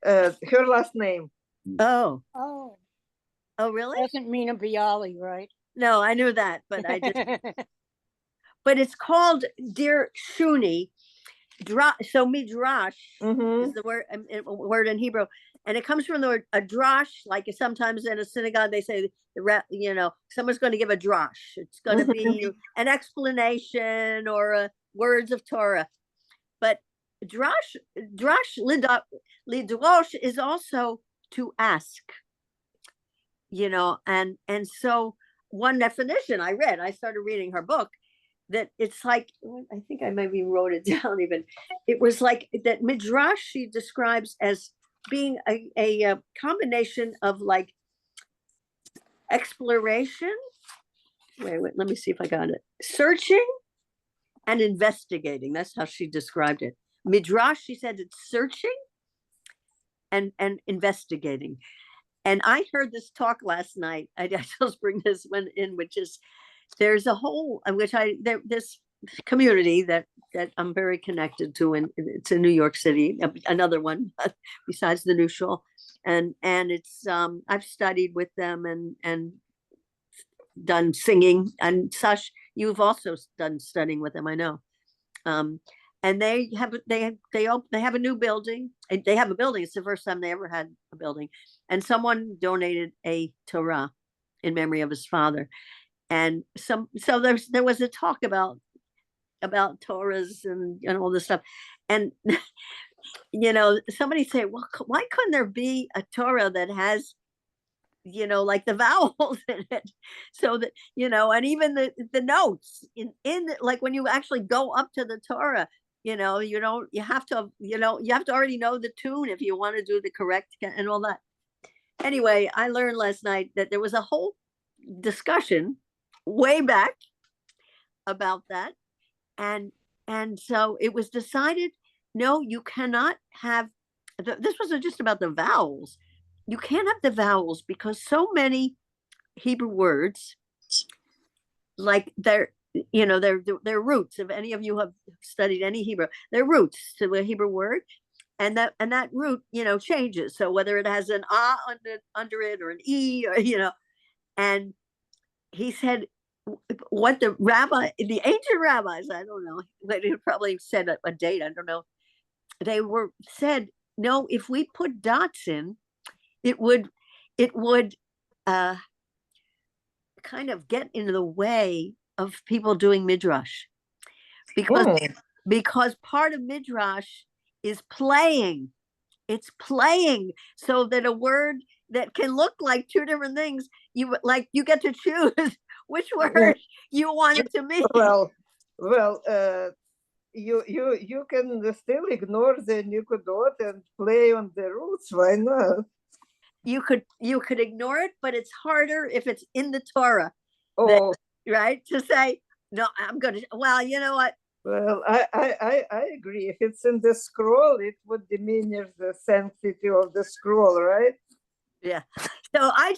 Her last name. Oh, Oh, oh, really? doesn't mean a Bialy, right? No, I knew that, but I just, but it's called Dear Shuni. So midrash Mhm. is the word in Hebrew, and it comes from the word a drash. Like sometimes in a synagogue they say someone's going to give a drash. It's going to be an explanation or words of Torah. But drash lidrosh is also to ask. And so one definition I started reading her book, that it's like, I think I maybe wrote it down even. It was like that midrash she describes as being a combination of like exploration. Wait, let me see if I got it. Searching and investigating. That's how she described it. Midrash, she said it's searching and investigating. And I heard this talk last night. I just bring this one in, which is there's a whole, this community that I'm very connected to, and it's in New York City, another one besides the new Shul, and it's I've studied with them and done singing, and Sash, you've also done studying with them, I know. And they have a new building. They have a building. It's the first time they ever had a building, and someone donated a Torah in memory of his father. And so there was a talk about Torahs and all this stuff, and somebody said, well, why couldn't there be a Torah that has like the vowels in it, so that and even the notes in like when you actually go up to the Torah, you have to already know the tune if you want to do the correct and all that. Anyway, I learned last night that there was a whole discussion way back about that, and so it was decided, no, you cannot have this wasn't just about the vowels. You can't have the vowels because so many Hebrew words, like their roots, if any of you have studied any Hebrew, their roots to a Hebrew word, and that root changes, so whether it has an under it or an e, or and he said what the ancient rabbis, I don't know, but he probably said a date, I don't know, they said, no, if we put dots in, it would kind of get in the way of people doing midrash, because part of midrash is playing. It's playing, so that a word that can look like two different things, you get to choose which word you want it to mean. Well, you can still ignore the Nikudot and play on the roots. Why not? You could ignore it, but it's harder if it's in the Torah. Oh, right? To say, no, I'm going to, well, you know what? Well, I agree. If it's in the scroll, it would diminish the sanctity of the scroll, right? Yeah. So I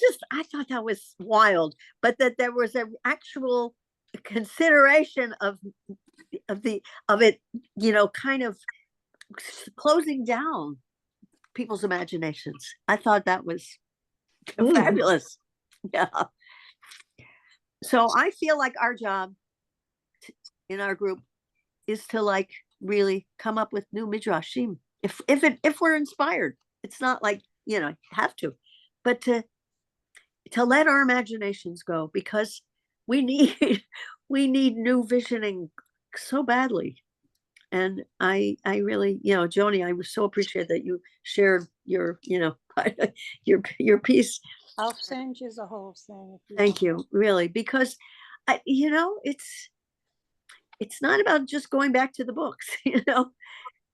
thought that was wild, but that there was an actual consideration of it, kind of closing down people's imaginations. I thought that was fabulous. Yeah. So I feel like our job in our group is to really come up with new midrashim. If we're inspired, it's not like, have to, but to let our imaginations go, because we need new visioning so badly. And I really, Joni, I so appreciate that you shared your, your piece. I'll send you the whole thing. Thank you, really, because it's not about just going back to the books,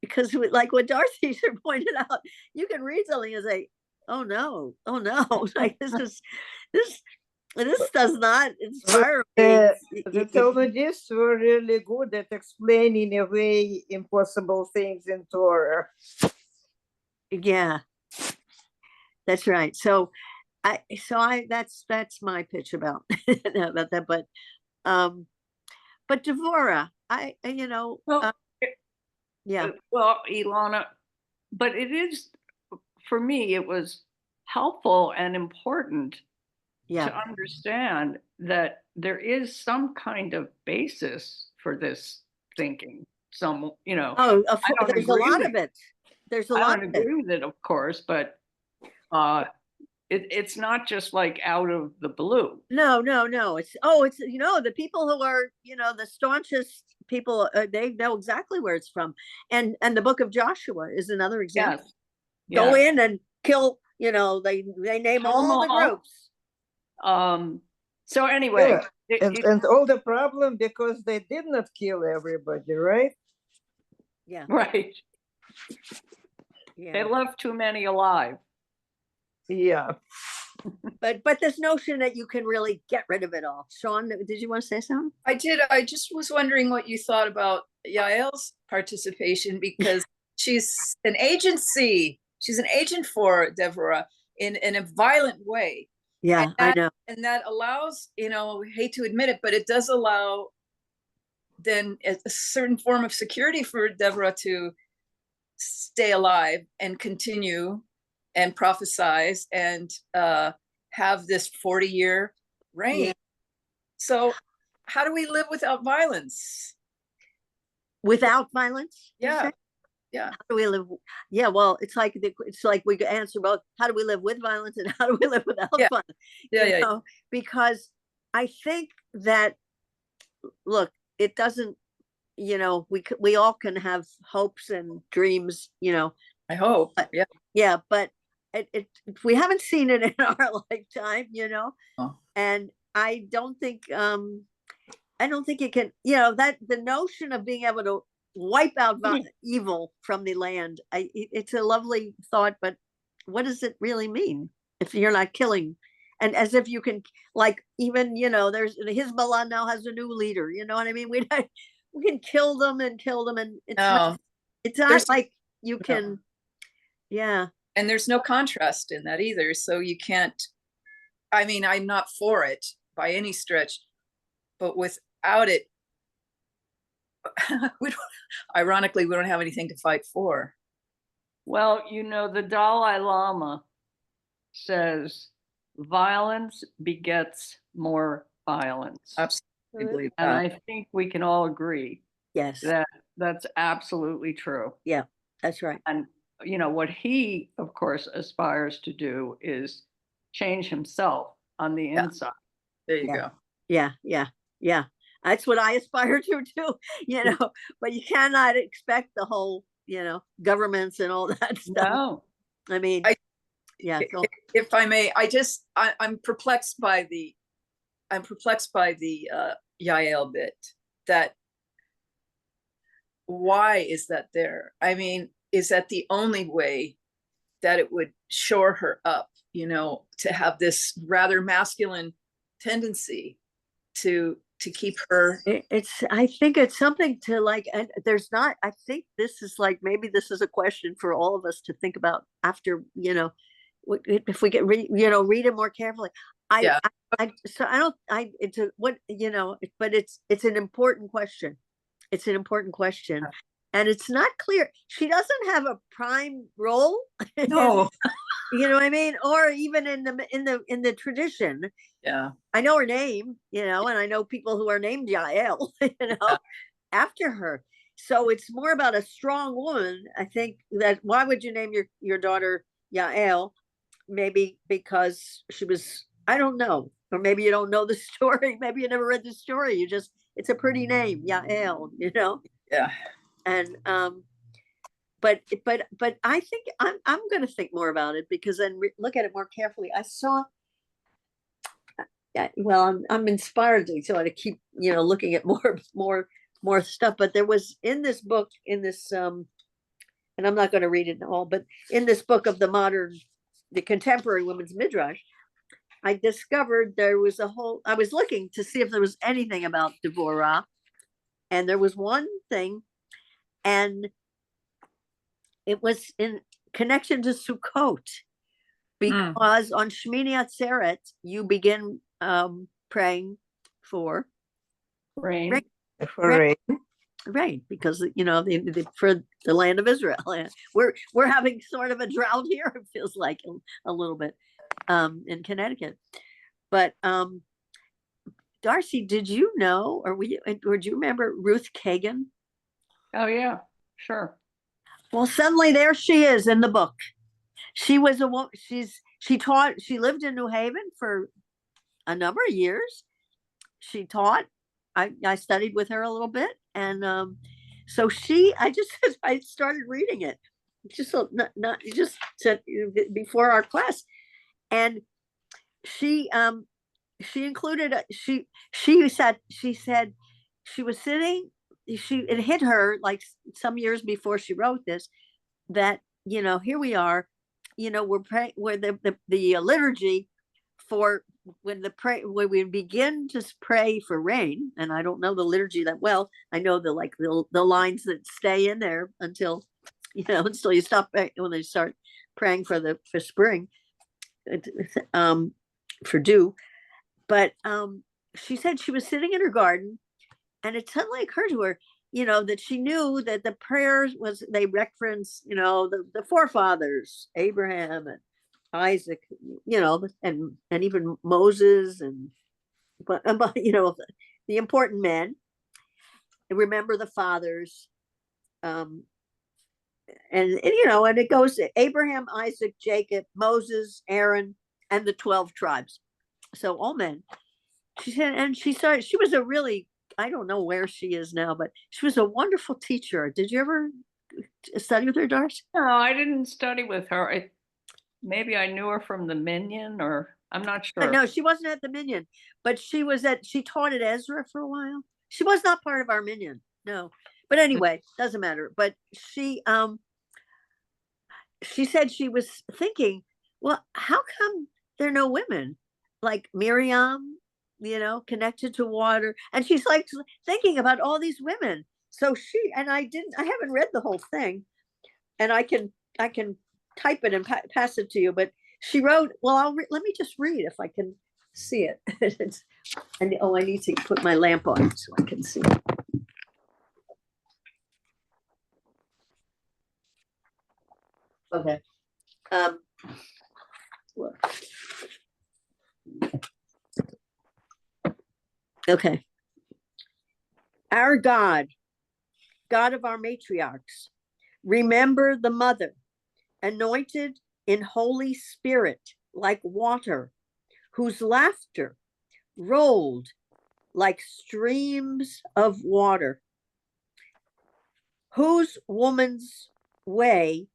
because like what Darcy pointed out, you can read something and say, oh no, like this does not inspire me. The Talmudists were really good at explaining away impossible things in Torah. Yeah, that's right. That's my pitch about about that. But Devora, Well, yeah, well, Ilana, but it is, for me, it was helpful and important yeah. to understand that there is some kind of basis for this thinking. Some, Oh, I don't there's a agree lot with of it. There's a I lot don't of it. agree with it, of course, but uh, it's not just like out of the blue. No, no, no. It's the people who are the staunchest people. They know exactly where it's from, and the Book of Joshua is another example. Yes, Go yes. in and kill. They name Kill 'em all the all. groups. So anyway, Yeah. And all the problem because they did not kill everybody, right? Yeah, right, yeah. they left too many alive. Yeah. But this notion that you can really get rid of it all. Sean, did you want to say something? I did. I just was wondering what you thought about Yael's participation because she's an agency. She's an agent for Deborah in a violent way. Yeah, I know. And that allows, we hate to admit it, but it does allow then a certain form of security for Deborah to stay alive and continue and prophesize and have this 40-year reign. Yeah. So how do we live without violence? Without violence? you Yeah. say? Yeah. How do we live? Yeah, well, it's like we could answer both. How do we live with violence and how do we live without Yeah. violence? Yeah. Because I think that look, it doesn't. We all can have hopes and dreams. I hope. Yeah. Yeah, but we haven't seen it in our lifetime. Oh. And I don't think it can. That the notion of being able to wipe out evil from the land. It's a lovely thought, but what does it really mean if you're not killing? And as if you can, like, even there's Hezbollah now has a new leader. You know what I mean? We can kill them, and it's No. it's not There's- like you can. Yeah. And there's no contrast in that either. So you can't. I mean, I'm not for it by any stretch, but without it, ironically, we don't have anything to fight for. Well, the Dalai Lama says violence begets more violence. Absolutely. And I think we can all agree Yes. that that's absolutely true. Yeah, that's right. And, what he, of course, aspires to do is change himself on the inside. There you go. Yeah. That's what I aspire to do, but you cannot expect the whole, governments and all that stuff. No. I mean, yeah. If I may, I'm perplexed by the Yael bit. That why is that there? I mean, is that the only way that it would shore her up, to have this rather masculine tendency to keep her? I think it's something to like, and I think this is like, maybe this is a question for all of us to think about after, if we get read it more carefully. But it's an important question. It's an important question. And it's not clear. She doesn't have a prime role. No. You know what I mean? Or even in the tradition. Yeah. I know her name, and I know people who are named Yael, after her. So it's more about a strong woman. I think that why would you name your daughter Yael? Maybe because she was, I don't know. Or maybe you don't know the story. Maybe you never read the story. It's a pretty name, Yael, Yeah. And but I think I'm going to think more about it because then look at it more carefully. I saw. Yeah, well, I'm inspired to keep looking at more stuff. But there was in this book, and I'm not going to read it all, but in this book of the contemporary women's midrash, I discovered there was I was looking to see if there was anything about Devorah, and there was one thing, and it was connection to Sukkot, because on Shmini Atzeret you begin praying for Rain. For rain. rain, because for the land of Israel. We're having sort of a drought here. It feels like a little bit in Connecticut. But Darcy, did you know, or do you remember Ruth Kagan? Oh, yeah, sure. Well, suddenly there she is in the book. She was a woman. She lived in New Haven for a number of years. She taught. I studied with her a little bit, and so I started reading it just before our class, and she included she said she was sitting. It hit her like some years before she wrote this, that here we are, we're praying, where the liturgy for when we begin to pray for rain, and I don't know the liturgy that well. I know the lines that stay in there until until you stop when they start praying for spring, for dew. But she said she was sitting in her garden, and it suddenly occurred to her, that she knew that the prayers they reference, the forefathers, Abraham and Isaac, and even Moses, but the important men. Remember the fathers, and it goes to Abraham, Isaac, Jacob, Moses, Aaron, and the 12 tribes. So all men. She said, and she was a really, I don't know where she is now, but she was a wonderful teacher. Did you ever study with her, Darcy? No, I didn't study with her. Maybe I knew her from the Minion, or I'm not sure. No, she wasn't at the Minion, but she taught at Ezra for a while. She was not part of our Minion, no. But anyway, doesn't matter. But she said she was thinking, well, how come there are no women like Miriam, connected to water? And she's like thinking about all these women. So I haven't read the whole thing, and I can type it and pass it to you. But she wrote, well, let me just read if I can see it. I need to put my lamp on so I can see it. Okay. Okay. Our God of our matriarchs, remember the mother, anointed in Holy Spirit like water, whose laughter rolled like streams of water, whose woman's way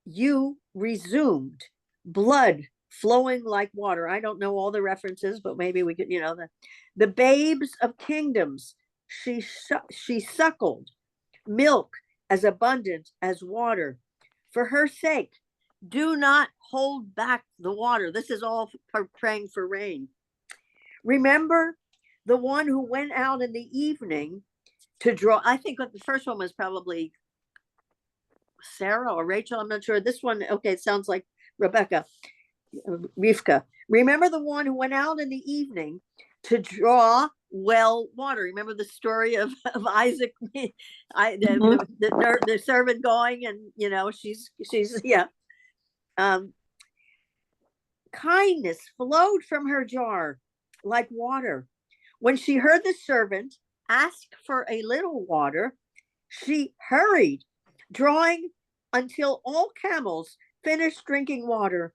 you resumed, blood flowing like water. I don't know all the references, but maybe we could, the babes of kingdoms she suckled, milk as abundant as water. For her sake, do not hold back the water. This is all for praying for rain. Remember the one who went out in the evening to draw. I think the first one was probably Sarah or Rachel. I'm not sure. This one, okay, it sounds like Rivka. Remember the one who went out in the evening to draw well water. Remember the story of Isaac, the servant going, and she's kindness flowed from her jar like water. When she heard the servant ask for a little water, she hurried, drawing until all camels finished drinking water.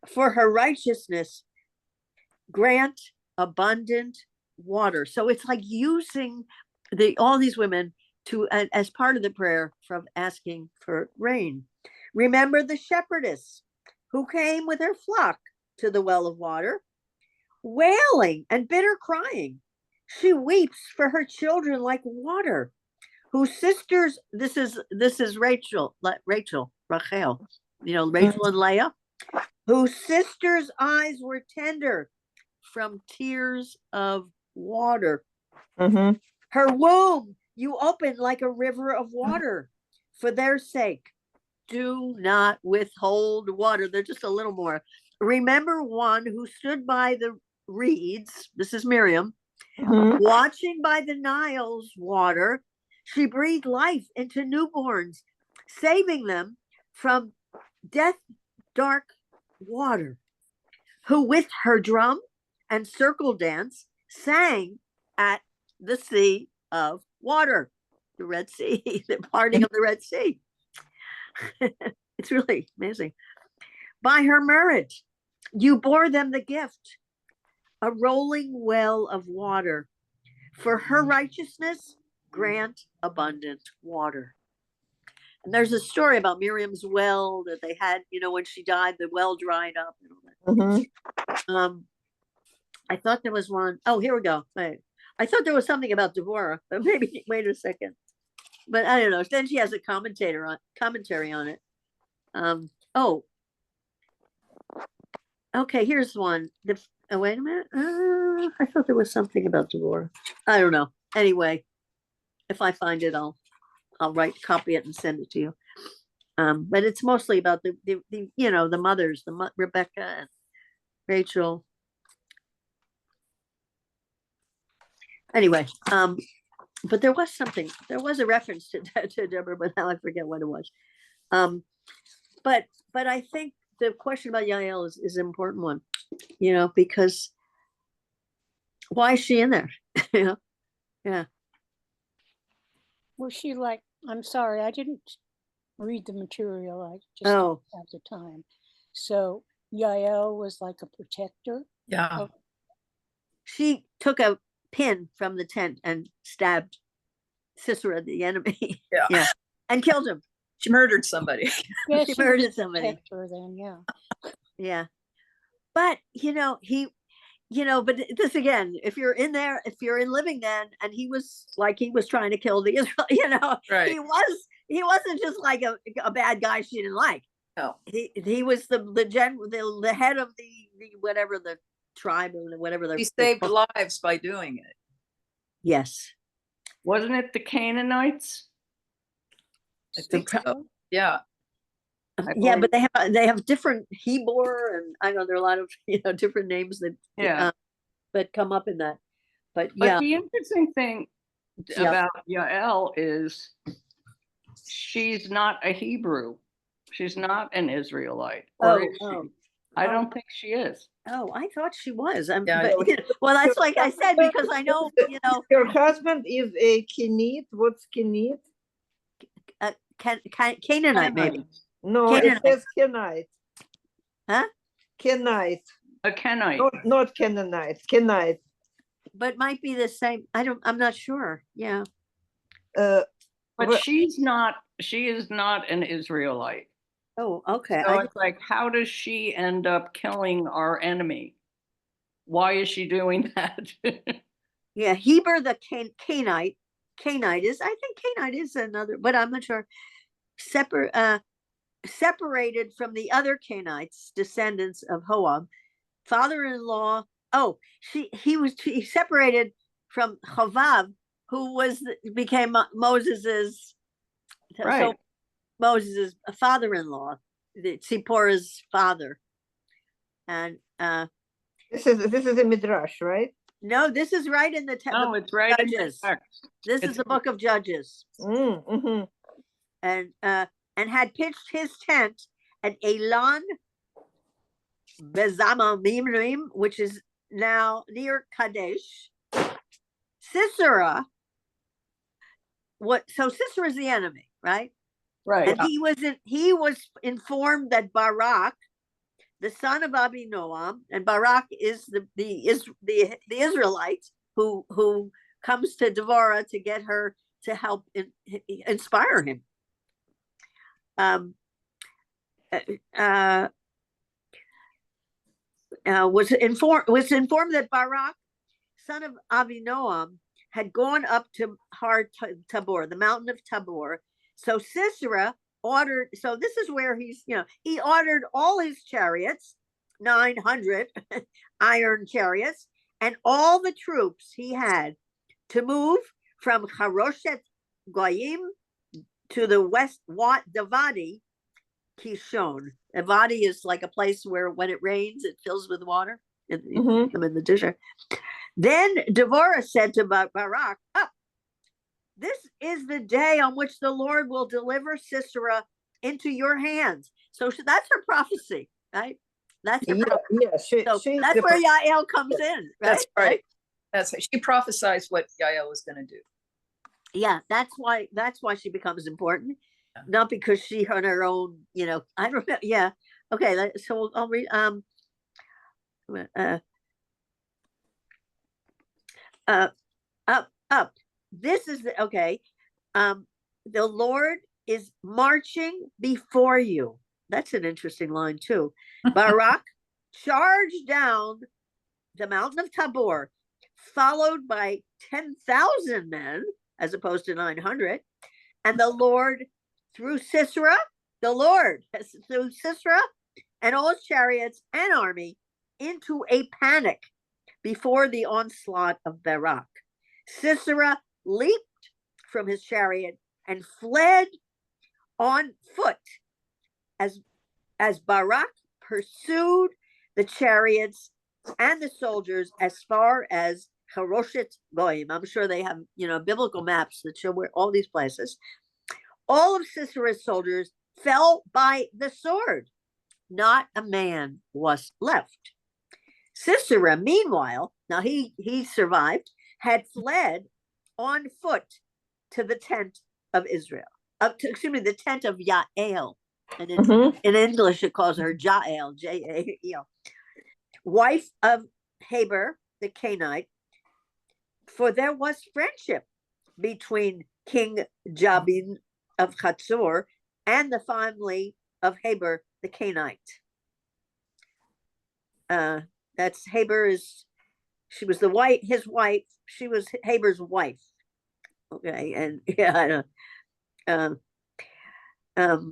For her righteousness, grant abundant water. So it's like using all these women to as part of the prayer from asking for rain. Remember the shepherdess who came with her flock to the well of water, wailing and bitter crying. She weeps for her children like water, whose sisters, this is Rachel, Rachel and Leah, whose sisters' eyes were tender from tears of water. Mm-hmm. Her womb you opened like a river of water for their sake. do not withhold water. They're just a little more. Remember one who stood by the reeds. This is Miriam. Mhm. Watching by the Nile's water, she breathed life into newborns, saving them from death dark water. Who with her drum and circle dance sang at the sea of water, the Red Sea, the parting of the Red Sea. It's really amazing. By her merit, you bore them the gift, a rolling well of water. For her righteousness, grant abundant water. And there's a story about Miriam's well that they had, when she died, the well dried up and all that. Mhm. I thought there was one. Oh, here we go. Wait. I thought there was something about Devorah, but maybe wait a second. But I don't know. Then she has a commentary on it. Oh, okay. Here's one. Wait a minute. I thought there was something about Devorah. I don't know. Anyway, if I find it, I'll copy it and send it to you. But it's mostly about the mothers, Rebecca and Rachel. Anyway, but there was a reference to Deborah, but now I forget what it was. But I think the question about Yael is an important one, because why is she in there? Yeah. Was she like, I'm sorry, I didn't read the material. I just Oh. didn't have the time. So Yael was like a protector. Yeah. of- She took a pin from the tent and stabbed Sisera, the enemy. Yeah. Yeah. And killed him. She murdered somebody. Yeah, She she was murdered a somebody. protector then, yeah. Yeah. But but this again, if you're in living then, and he was trying to kill the Israel, Right. he wasn't just like a bad guy she didn't like. No. He was the head of the whatever the tribe or whatever He saved lives by doing it. Yes. Wasn't it the Canaanites? I think so. Yeah. Yeah, but they have different Hebrew, and I know there are a lot of different names that that come up in that. But yeah, the interesting thing Yeah. about Yael is she's not a Hebrew. She's not an Israelite. Or is she? I don't think she is. Oh, I thought she was. Yeah, Well, that's like I said, because I know, Her husband is a Kenite. What's Kenite? Canaanite, maybe. No, Canaanite. it says Kenite. Huh? Kenite. A Kenite. Not Canaanite. Kenite. But might be the same. I'm not sure. Yeah. But Well- she is not an Israelite. Oh, okay. So it's like, how does she end up killing our enemy? Why is she doing that? Yeah, Heber the Canaanite. Canaanite is another, but I'm not sure. Separated from the other Canaanites, descendants of Hoab, father-in-law. Oh, he separated from Chavav, who became Moses's. Right. So Moses's father-in-law, Zipporah's father, and This is a midrash, right? no, this is right in the No, it's right in the Judges. text. This is the book of Judges, Mm-hmm. and had pitched his tent at Elon Bezamimrim, which is now near Kadesh. Sisera, so Sisera is the enemy, right? Right. And he was informed that Barak, the son of Abinoam, and Barak is the Israelite who comes to Devorah to get her to help inspire him. Was informed that Barak, son of Abinoam, had gone up to Har Tabor, the mountain of Tabor. So Sisera ordered. So this is where he ordered all his chariots, 900 iron chariots, and all the troops he had to move from Haroshet Goyim to the west Wadi Kishon. And Wadi is like a place where when it rains, it fills with water. And you Mhm. put them in the desert. Then Devorah said to Barak, "Up, this is the day on which the Lord will deliver Sisera into your hands." So that's her prophecy, right? That's her Yeah, prophecy. yeah. So She's that's the where Yael comes in, right? That's right. She prophesies what Yael was going to do. Yeah, that's why she becomes important, Yeah. not because she on her own, I don't know. Yeah. Okay, so I'll read up. This is the okay. The Lord is marching before you. That's an interesting line too. Barak charged down the mountain of Tabor, followed by 10,000 men, as opposed to 900. And the Lord, through Sisera, and all his chariots and army, into a panic before the onslaught of Barak. Sisera leaped from his chariot and fled on foot as Barak pursued the chariots and the soldiers as far as Haroshet Goyim. I'm sure they have, biblical maps that show where all these places. All of Sisera's soldiers fell by the sword. Not a man was left. Sisera, meanwhile, now he survived, had fled on foot to the tent of Israel. The tent of Yael. And in English, it calls her Jael, Jael, wife of Heber the Canaanite. For there was friendship between King Jabin of Chatzor and the family of Heber the Canaanite. That's Heber she was his wife. She was Heber's wife. Okay, and yeah, I know.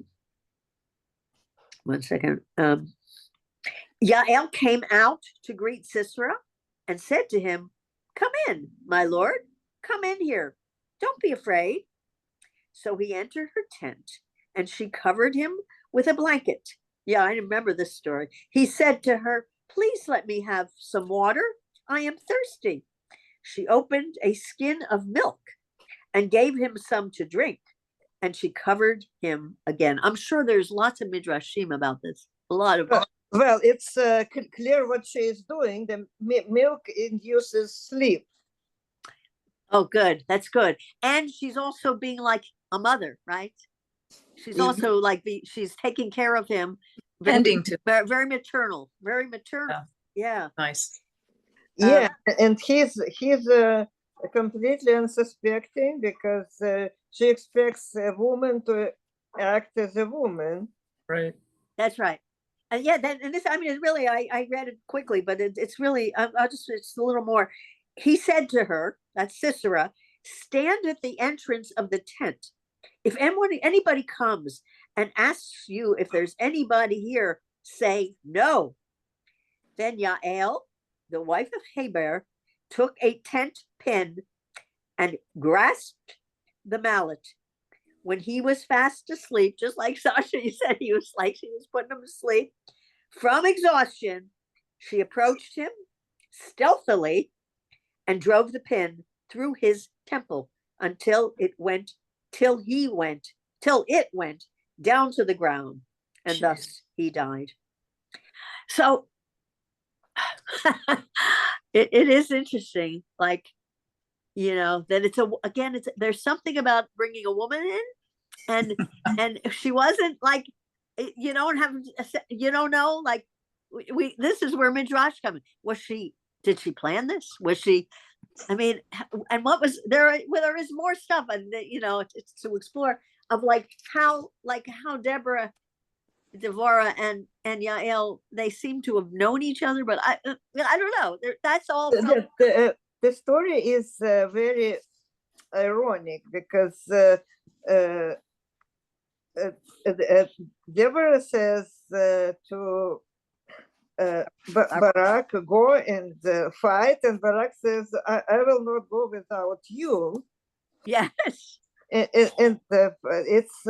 One second. Yael came out to greet Sisera and said to him, "Come in, my lord. Come in here. Don't be afraid." So he entered her tent and she covered him with a blanket. Yeah, I remember this story. He said to her, "Please let me have some water. I am thirsty." She opened a skin of milk and gave him some to drink, and she covered him again. I'm sure there's lots of midrashim about this. A lot of. Well, it's clear what she is doing. The milk induces sleep. Oh, good. That's good. And she's also being like a mother, right? She's also like she's taking care of him. Tending to. Very, very maternal. Very maternal. Yeah. Nice. Yeah, and he's completely unsuspecting because she expects a woman to act as a woman. Right. That's right. And yeah, it's really, I read it quickly, but it's really, it's a little more. He said to her, that's Sisera, "Stand at the entrance of the tent. If anybody comes and asks you if there's anybody here, say no." Then Yael, the wife of Heber, took a tent pin and grasped the mallet. When he was fast asleep, just like Sasha, you said, she was putting him to sleep. From exhaustion, she approached him stealthily and drove the pin through his temple until it went down to the ground, and thus he died. So it is interesting, like, that there's something about bringing a woman in, and she wasn't like, you don't know, like, this is where midrash comes. Did she plan this? Was she? And what was there? Well, there is more stuff, and it's to explore of how Devorah and Yael, they seem to have known each other, but I don't know. That's all. The story is very ironic because Deborah says to Barak, "Go and fight," and Barak says, I will not go without you." Yes. And it's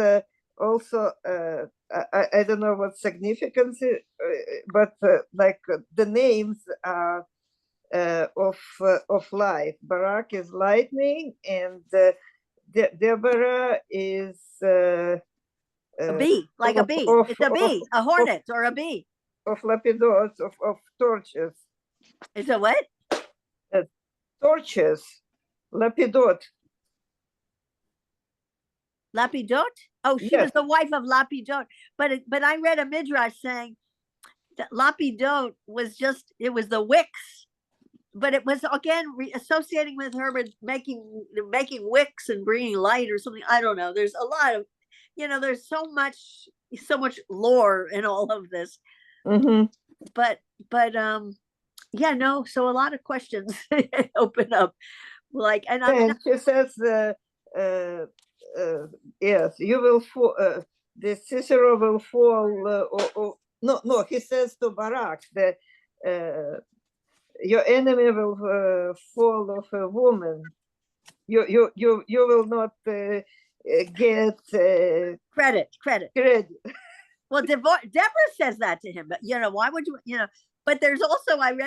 also I don't know what significance, but like the names are of light. Barak is lightning, and Deborah is A bee, like a bee. It's a bee, a hornet or a bee. of lapidot, of torches. It's a what? Torches, lapidot. Lapidot? Oh, she was Yes. the wife of Lapidot. But I read a midrash saying that Lapidot was just, it was the wicks, but it was again associating with her with making wicks and bringing light or something. I don't know. There's a lot of, there's so much lore in all of this. Mm-hmm. But yeah, no. So a lot of questions open up. Like, And she says, yes, you will fall. The Cicero will fall. No. He says to Barak that your enemy will fall of a woman. You will not get credit. Well, Deborah says that to him, but why would you, but there's also, I've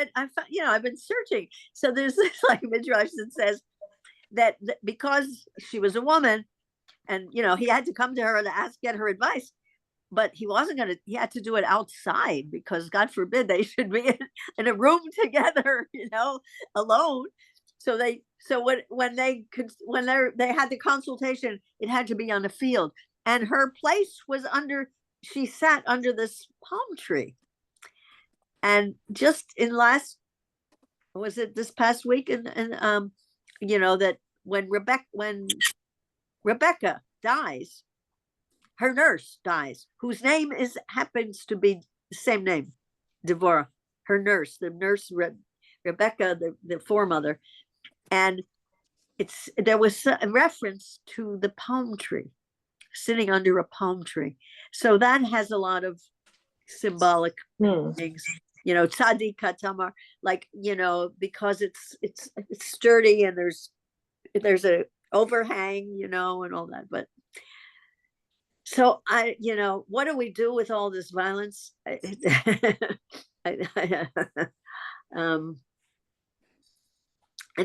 been searching. So there's this like midrash that says that because she was a woman and, he had to come to her to get her advice, but he had to do it outside because God forbid they should be in a room together, alone. So when they had the consultation, it had to be on the field, and her place was she sat under this palm tree. And just was it this past week? And that when Rebecca dies, her nurse dies, whose name happens to be the same name, Devorah, her nurse, Rebecca, the foremother. And there was a reference to the palm tree, sitting under a palm tree. So that has a lot of symbolic things, tzaddik katamar, like, because it's sturdy and there's a overhang, and all that. But so what do we do with all this violence? And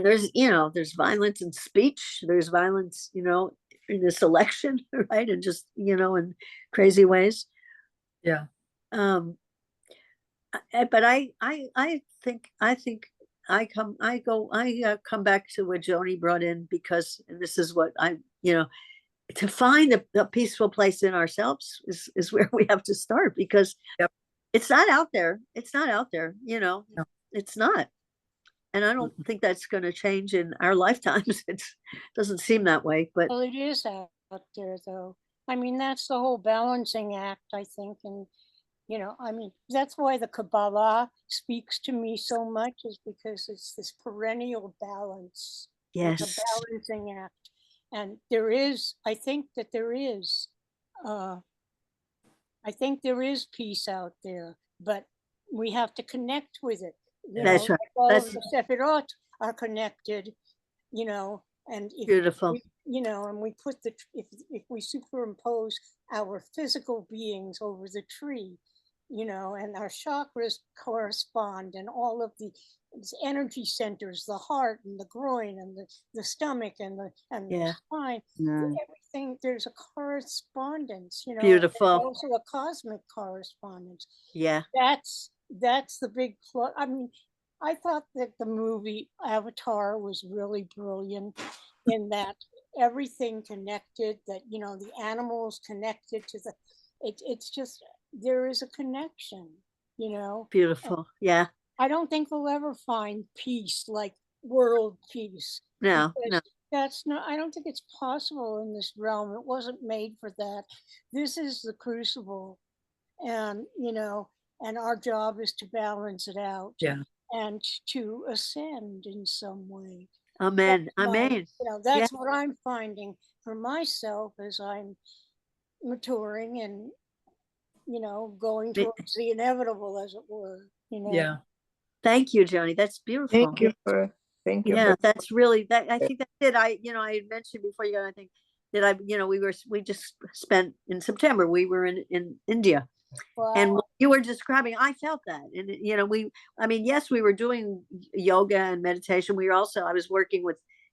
there's violence in speech, there's violence, in this election, right? And just, in crazy ways. Yeah. But I think I come back to what Joni brought in, because this is what to find a peaceful place in ourselves is where we have to start, because it's not out there. It's not out there, No. It's not. And I don't think that's going to change in our lifetimes. It doesn't seem that way, but Well, it is out there, though. I mean, that's the whole balancing act, I think. And, that's why the Kabbalah speaks to me so much, is because it's this perennial balance. yes, It's a balancing act. And I think there is peace out there, but we have to connect with it. That's right. All of the Sephirot are connected, and if Beautiful. and we put if we superimpose our physical beings over the tree, and our chakras correspond, and all of the energy centers, the heart and the groin and the stomach and the spine, everything, there's a correspondence, Beautiful. also a cosmic correspondence. Yeah. That's the big plot. I mean, I thought that the movie Avatar was really brilliant in that everything connected, that, the animals connected to it's just, there is a connection, Beautiful. Yeah. I don't think we'll ever find peace, like world peace. No. That's not, I don't think it's possible in this realm. It wasn't made for that. This is the crucible. And, and our job is to balance it out. Yeah. And to ascend in some way. Amen. Amen. That's what I'm finding for myself as I'm maturing and, going towards the inevitable, as it were. Yeah. Thank you, Joni. That's beautiful. Thank you. Yeah, that's really that. I think that's it. I had mentioned before you got, I think that we just spent in September. We were in India. And Wow. what you were describing, I felt that. And, yes, we were doing yoga and meditation. I was working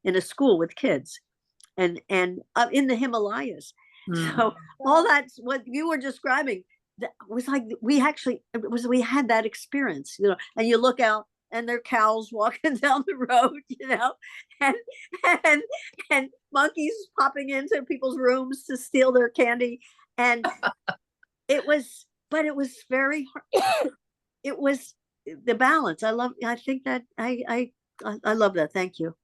in a school with kids and in the Himalayas. So all that's what you were describing, that was like, we had that experience, and you look out and there are cows walking down the road, and, and, and monkeys popping into people's rooms to steal their candy. And it was very hard. It was the balance. I love that. I love that. Thank you.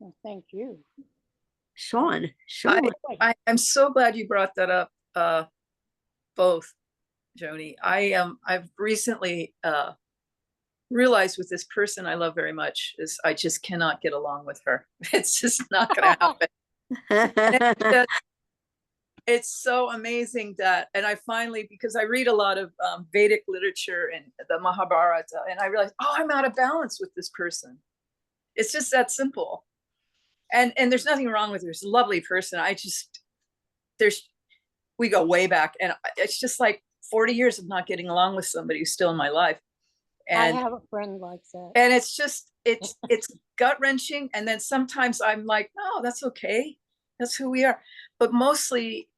Well, thank you. Sean. I'm so glad you brought that up, both, Joni. I've recently realized with this person I love very much is I just cannot get along with her. It's just not going to happen. It's so amazing and I finally, because I read a lot of Vedic literature and the Mahabharata, and I realized, I'm out of balance with this person. It's just that simple. And there's nothing wrong with her. She's a lovely person. We go way back, and it's just like 40 years of not getting along with somebody who's still in my life. And I have a friend like that. And it's just, it's gut wrenching. And then sometimes I'm like, oh, that's okay. That's who we are. But mostly,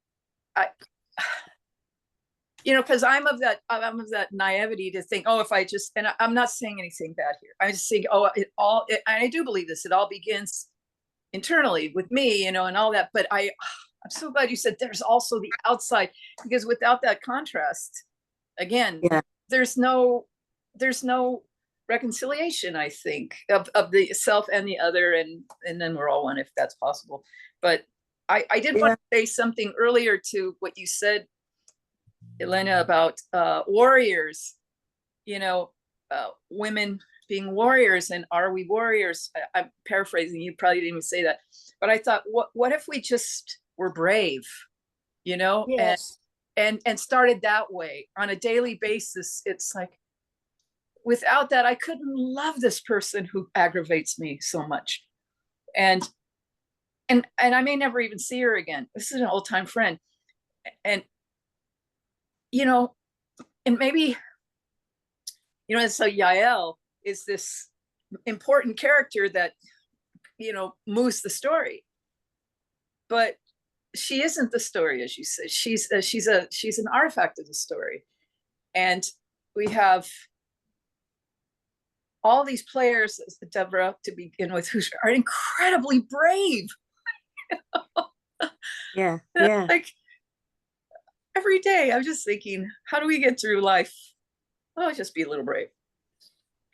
because I'm of that naivety to think, if I just, and I'm not saying anything bad here. I'm just saying, and I do believe this, it all begins internally with me, and all that. But I'm so glad you said there's also the outside, because without that contrast, again, there's no reconciliation, I think, of the self and the other, and then we're all one, if that's possible. But I did want to say something earlier to what you said, Elena, about warriors, women being warriors, and are we warriors? I'm paraphrasing, you probably didn't even say that, but I thought, what if we just were brave, Yes. and started that way on a daily basis? It's like, without that, I couldn't love this person who aggravates me so much. And I may never even see her again. This is an old time friend. And, and maybe, so Yael is this important character that, moves the story. But she isn't the story, as you said. She's an artifact of the story. And we have all these players, Deborah, to begin with, who are incredibly brave. Yeah. Like, every day I'm just thinking, how do we get through life? Just be a little brave.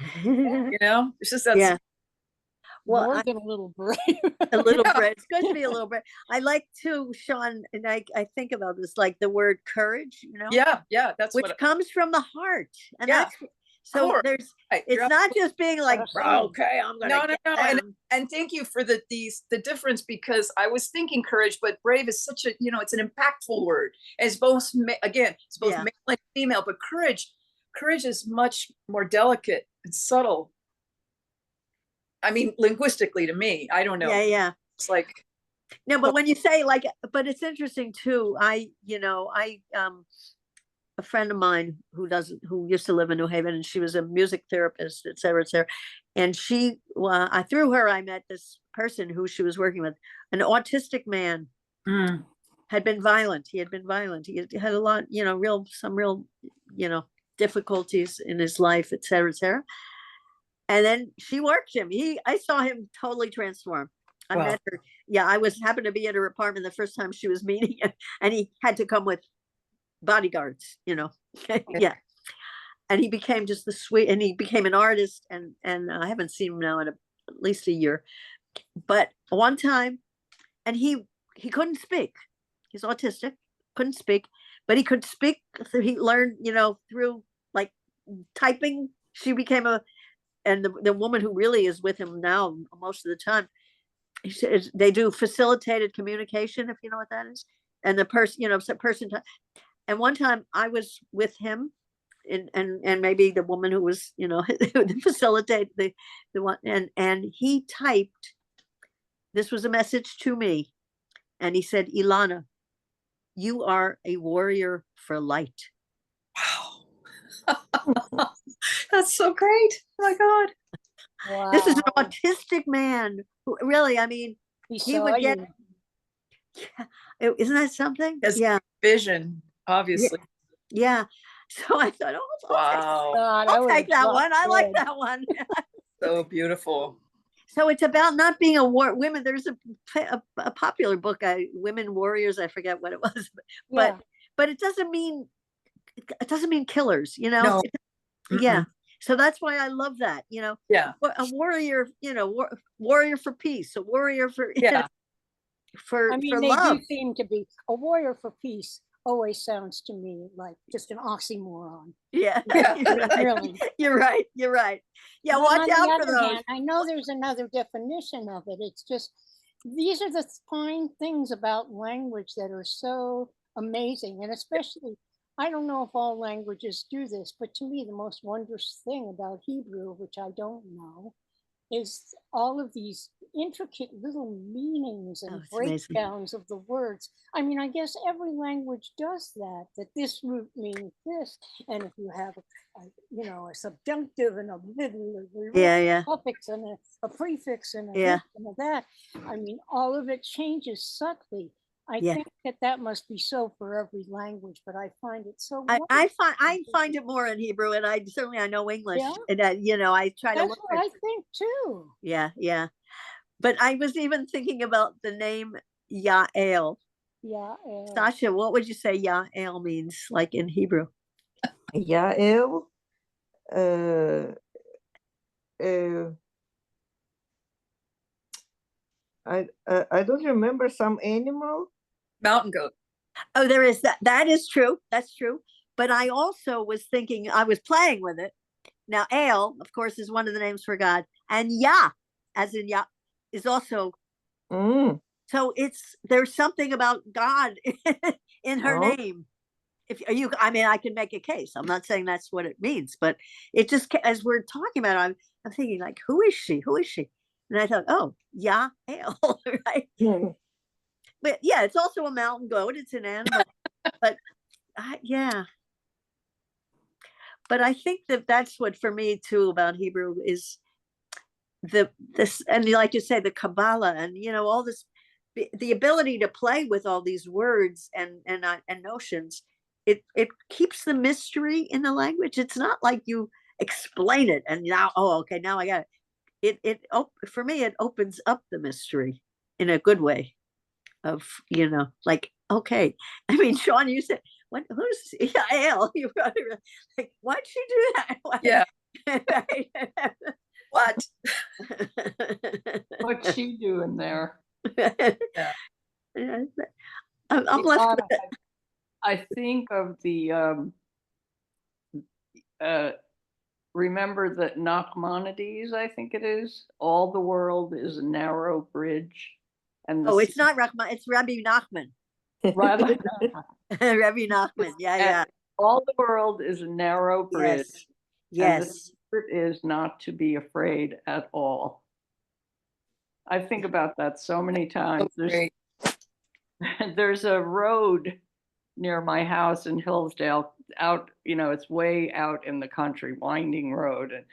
It's just that. Yeah. Well, more than a little brave. A little brave. It's good to be a little brave. I like to, Sean, and I think about this, like the word courage, Yeah, that's which comes from the heart. And that's so there's, it's not just being like, okay, I'm gonna no. And thank you for the difference, because I was thinking courage, but brave is such a, it's an impactful word. It's both male and female, but courage is much more delicate and subtle. I mean, linguistically, to me, I don't know. Yeah. It's like, no, but when you say but it's interesting too. A friend of mine who used to live in New Haven, and she was a music therapist, et cetera, et cetera. And through her, I met this person who she was working with, an autistic man. Had been violent. He had been violent. He had a lot, some real, difficulties in his life, et cetera, et cetera. And then she worked him. I saw him totally transform. I met her. Yeah, happened to be at her apartment the first time she was meeting him, and he had to come with bodyguards, yeah. And he became just and he became an artist, and I haven't seen him now in at least a year. But one time, and he couldn't speak. He's autistic, couldn't speak, but he could speak. He learned, through like typing. She became and the woman who really is with him now most of the time, they do facilitated communication, if you know what that is. And the person, and one time I was with him, and maybe the woman who was, facilitate the one, and he typed, this was a message to me, And he said, Ilana, you are a warrior for light. Wow. That's so great. Oh my God. Wow. This is an autistic man who really, I mean, He he saw would get, you. isn't that something? Yes. Yeah. Vision, obviously. Yeah. So I thought, oh, Wow. God, I I'll would've take that one. dropped I like dead. that one. So beautiful. So it's about not being a women. There's a popular book, Women Warriors. I forget what it was, Yeah. but it doesn't mean killers. You know. No. Yeah. So that's why I love that. You know. Yeah. A warrior. You know, warrior for peace. A warrior for Yeah. for I mean, they love. do seem to be a warrior for peace. Always sounds to me like just an oxymoron. Yeah. Yeah. You're right. Really. You're right. You're right. Yeah. But Watch on the out for other those. hand, I know there's another definition of it. It's just these are the fine things about language that are so amazing. And especially, I don't know if all languages do this, but to me, the most wondrous thing about Hebrew, which I don't know, is all of these intricate little meanings Oh, and it's amazing. breakdowns of the words. I mean, I guess every language does that this root means this. And if you have a subjunctive and a middle, Yeah. suffix and a prefix and a Yeah. this and a that, I mean, all of it changes subtly. I Yeah. think that must be so for every language, but I find it so I find it more in Hebrew, and I know English, Yeah. and I try to that's look. what I think too. Yeah. But I was even thinking about the name Yael. Yeah. Sasha, what would you say Yael means, like in Hebrew? Yael. I don't remember some animal. Mountain goat. Oh, there is that. That is true. That's true. But I also was thinking, I was playing with it. Now, El, of course, is one of the names for God, and Yah, as in Yah, is also. So there's something about God in her name. I mean, I can make a case. I'm not saying that's what it means, but it just, as we're talking about it, I'm thinking like, who is she? Who is she? And I thought, oh, Yah, El, right? But yeah, it's also a mountain goat. It's an animal, but yeah. But I think that's what for me too about Hebrew is this, and like you say, the Kabbalah, and all this, the ability to play with all these words and notions. It keeps the mystery in the language. It's not like you explain it and now, oh, okay, now I got it. For me, it opens up the mystery in a good way. Of like, okay, I mean, Sean, you said, who's Yael? You like, why'd she do that? Why? Yeah. What? What's she doing there? Yeah. I'm left with it. I think of the remember that Nachmanides, I think it is, all the world is a narrow bridge. And it's not Rahman, it's Rabbi Nachman. Rabbi Nachman, yeah. All the world is a narrow bridge. Yes. And the secret is not to be afraid at all. I think about that so many times. There's a road near my house in Hillsdale, out, it's way out in the country, winding road. And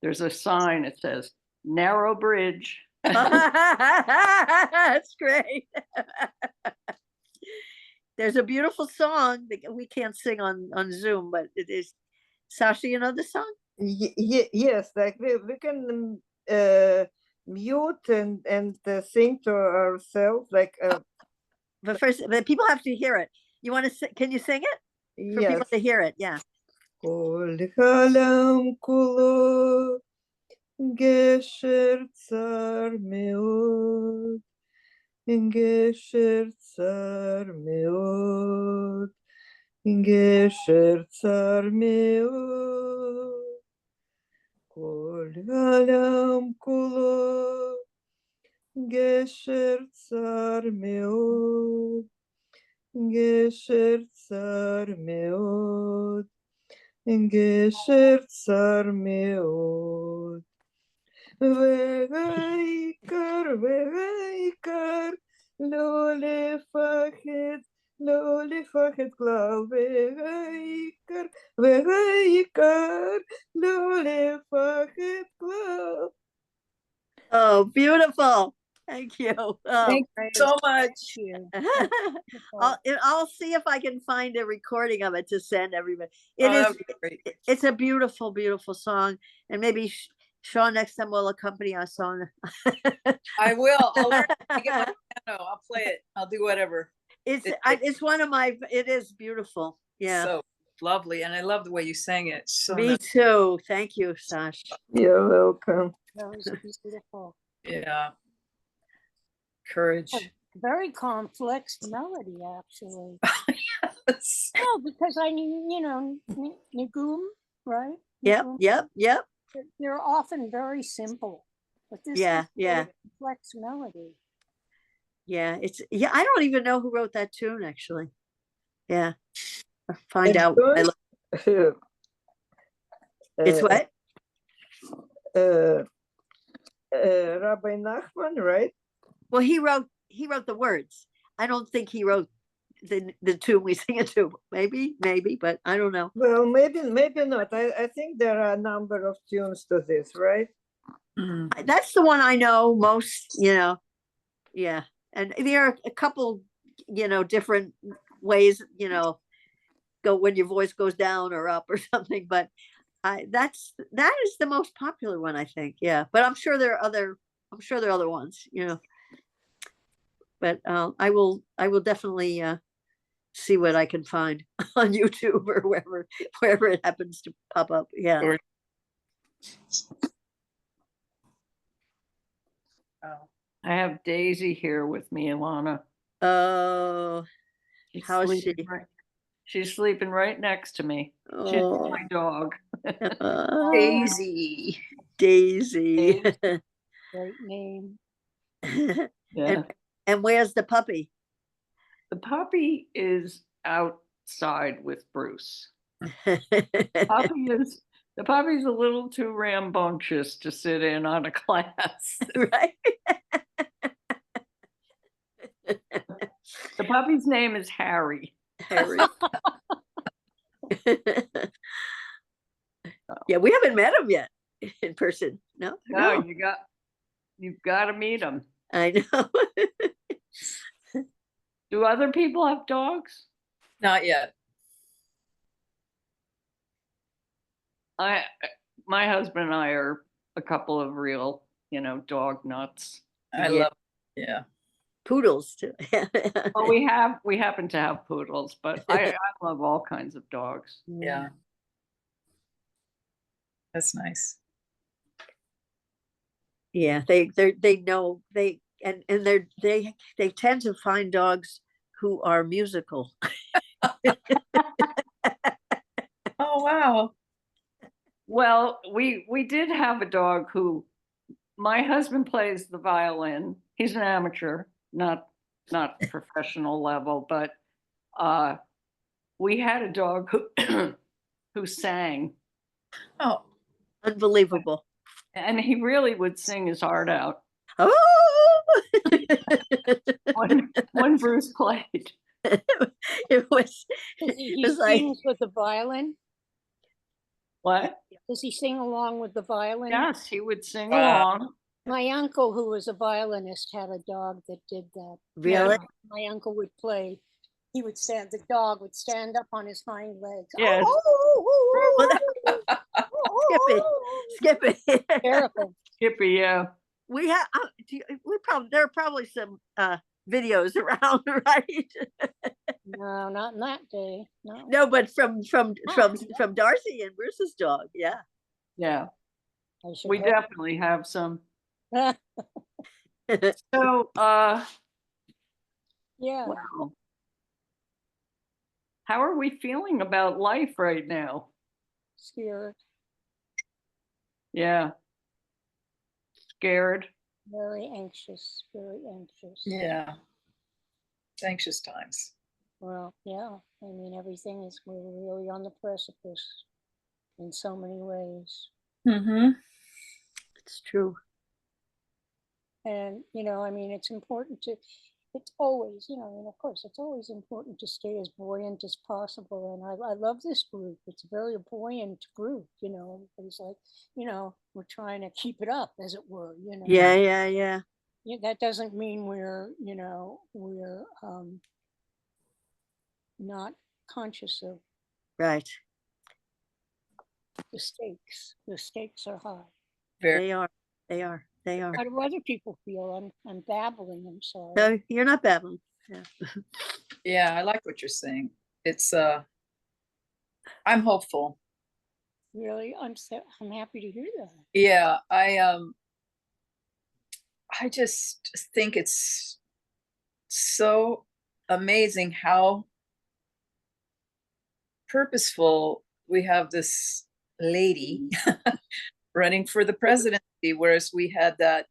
there's a sign that says, narrow bridge. That's great. There's a beautiful song that we can't sing on Zoom, but it is. Sasha, you know the song? Yes, like we can mute and sing to ourselves, like. But first, people have to hear it. You want to? Can you sing it for people to hear it? Yeah. Kol halam kulo gesher tsar meod, gesher tsar meod, gesher tsar meod. Kol halam kulo gesher tsar meod, gesher tsar meod, gesher tsar meod. Ve'ikar לא לפחד, לא לפחד כלל, והעיקר, לא לפחד כלל. Oh, beautiful. Thank you. Oh. Thank you so much. you. I'll see if I can find a recording of it to send everybody. Oh, that'd be great. It's a beautiful, beautiful song. And maybe Sean next time will accompany us on. I will. I'll learn to get my piano. I'll play it. I'll do whatever. It's one of my, it is beautiful. Yeah. So lovely. And I love the way you sang it. So Me nice. too. Thank you, Sash. You're welcome. That was beautiful. Yeah. Courage. Very complex melody, actually. Yes. No, because I knew, Nigum, right? Yep, Nigum, yep. They're often very simple, but this Yeah, is yeah. a complex melody. Yeah, I don't even know who wrote that tune, actually. Yeah. I'll find It's out. good. It's what? Rabbi Nachman, right? Well, he wrote the words. I don't think he wrote the tune we sing it to. Maybe, but I don't know. Well, maybe not. I think there are a number of tunes to this, right? Mm. That's the one I know most, Yeah. And there are a couple, different ways, go when your voice goes down or up or something, but that is the most popular one, I think. Yeah. But I'm sure there are other ones, but I will definitely see what I can find on YouTube or wherever it happens to pop up. Yeah. Or- Oh. I have Daisy here with me, Ilana. Oh, She's how is she? sleeping she's sleeping right next to me. She's Oh, my dog. Daisy. Daisy. Great name. Yeah. And where's the puppy? The puppy is outside with Bruce. The puppy's a little too rambunctious to sit in on a class. Right. The puppy's name is Harry. Harry. Yeah, we haven't met him yet in person. No. No, you've got to meet him. I know. Do other people have dogs? Not yet. My husband and I are a couple of real, dog nuts. I Yeah. love yeah. Poodles too. Well, we happen to have poodles, but I love all kinds of dogs. Yeah. That's nice. Yeah, they know and they tend to find dogs who are musical. Oh wow. Well, we did have a dog who my husband plays the violin. He's an amateur, not professional level, but we had a dog who sang, Oh. Unbelievable. and he really would sing his heart out Oh, when Bruce played. it was He like, sings with the violin. What? Does he sing along with the violin? Yes, he would sing Wow. along. My uncle, who was a violinist, had a dog that did that. really? My uncle would play. The dog would stand up on his hind legs. Yes. Skip it. Terrible. Skippy, yeah. We have there are probably some videos around, right? No, not in that day. No. No, but from Darcy and Bruce's dog. Yeah. Yeah, I should we hope. definitely have some. Yeah. So, wow. How are we feeling about life right now? Scared. Yeah. Scared. Very anxious. Very anxious. Yeah. It's anxious times. Well, yeah. I mean, we're really on the precipice in so many ways. Mm-hmm. It's true. And, I mean, it's important to, it's always, and of course, it's always important to stay as buoyant as possible. And I love this group. It's a very buoyant group, Everybody's like, we're trying to keep it up, as it were, Yeah, yeah, yeah. Yeah, that doesn't mean we're not conscious of Right. the stakes. The stakes are high. Very, They are. They are. They are. How do other people feel? I'm babbling. I'm sorry. No, you're not babbling. Yeah. yeah, I like what you're saying. It's, I'm hopeful. Really, I'm happy to hear that. Yeah, I just think it's so amazing how purposeful we have this lady running for the presidency, whereas we had that,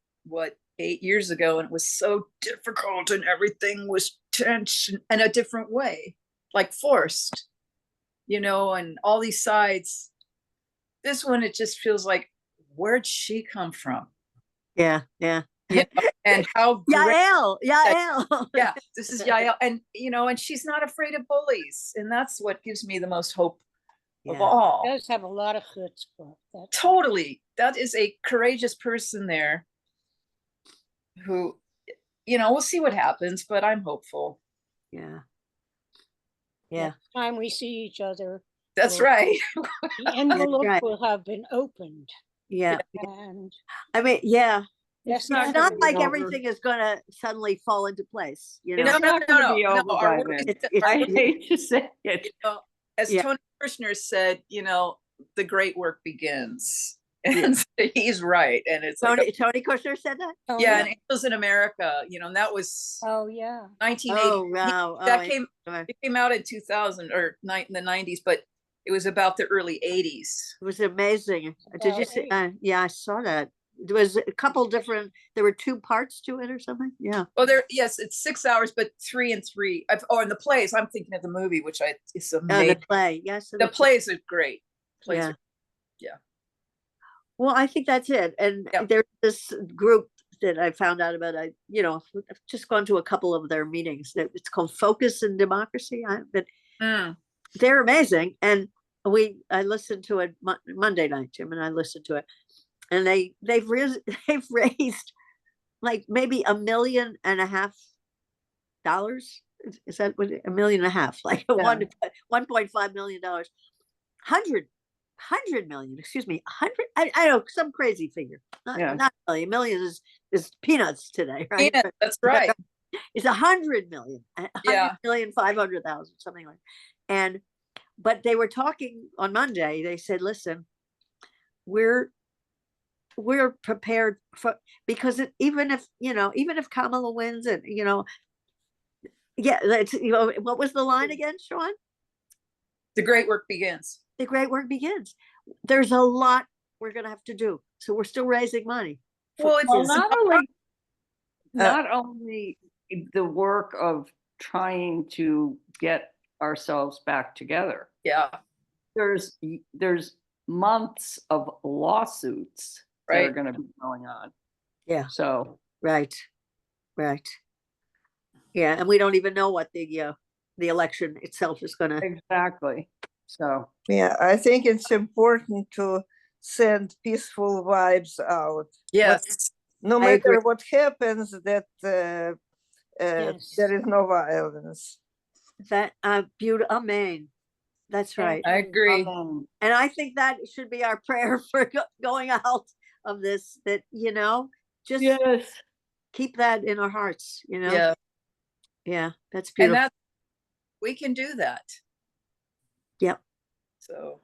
8 years ago, and it was so difficult and everything was tense in a different way, like forced, and all these sides. This one, it just feels like, where'd she come from? Yeah, yeah. And how great. Yael, Yael. Yeah, this is Yael, and and she's not afraid of bullies, and that's what gives me the most hope of Yeah. all. It does have a lot of chutzpah. Totally, that is a courageous person there. Who, we'll see what happens, but I'm hopeful. Yeah. Yeah. Next time we see each other, That's Well, right. the envelope right. will have been opened. Yeah. And I mean, yeah. Yes, It's not not gonna be like over. everything is gonna suddenly fall into place, It's not gonna be over our by work then. is- I hate to say it. as Yeah. Tony Kushner said, the great work begins. Yeah. And he's right. And it's Tony like, Tony Kushner said that? Tony- yeah, and Angels in America, and that was Oh yeah. 1980. Oh wow. That It it came out in 2000 or in the 90s, but it was about the early 80s. was amazing. Did you About see? 8. Yeah, I saw that. There was a couple different. There were 2 parts to it or something. Yeah. Well, yes, it's 6 hours, but 3 and 3. And the plays, I'm thinking of the movie, which it's Oh, amazing. the play. Yes. The plays are great. Plays Yeah. are, yeah. Well, I think that's it. And Yeah. there's this group that I found out about. I've just gone to a couple of their meetings. It's called Focus and Democracy. But Mm. they're amazing. And I listened to it Monday night, Jim and I listened to it. And they've raised like maybe $1.5 million. Is that what $1.5 million? Like Yeah. $1.5 million. 100 million, excuse me, 100. I know, some crazy figure. Yeah. Not a million. Million is peanuts today, right? Yeah, that's right. It's 100 million, Yeah. 100,500,000, something like. But they were talking on Monday. They said, "Listen, we're prepared for, because even if Kamala wins, and yeah, what was the line again, Sean? The great work begins. The great work begins. There's a lot we're going to have to do, so we're still raising money. Well, it's Well, not only the work of trying to get ourselves back together. yeah, There's months of lawsuits that are Right. going to be going on. Yeah. So Right. Yeah, and we don't even know what the election itself is going to. exactly. So Yeah, I think it's important to send peaceful vibes out. yes, No I matter agree. what happens, that Yes. there is no violence. That beautiful. Amen. That's right. I agree. And I think that should be our prayer for going out of this. That just yes. keep that in our hearts. Yeah, Yeah, that's and beautiful. we can do that. Yep. So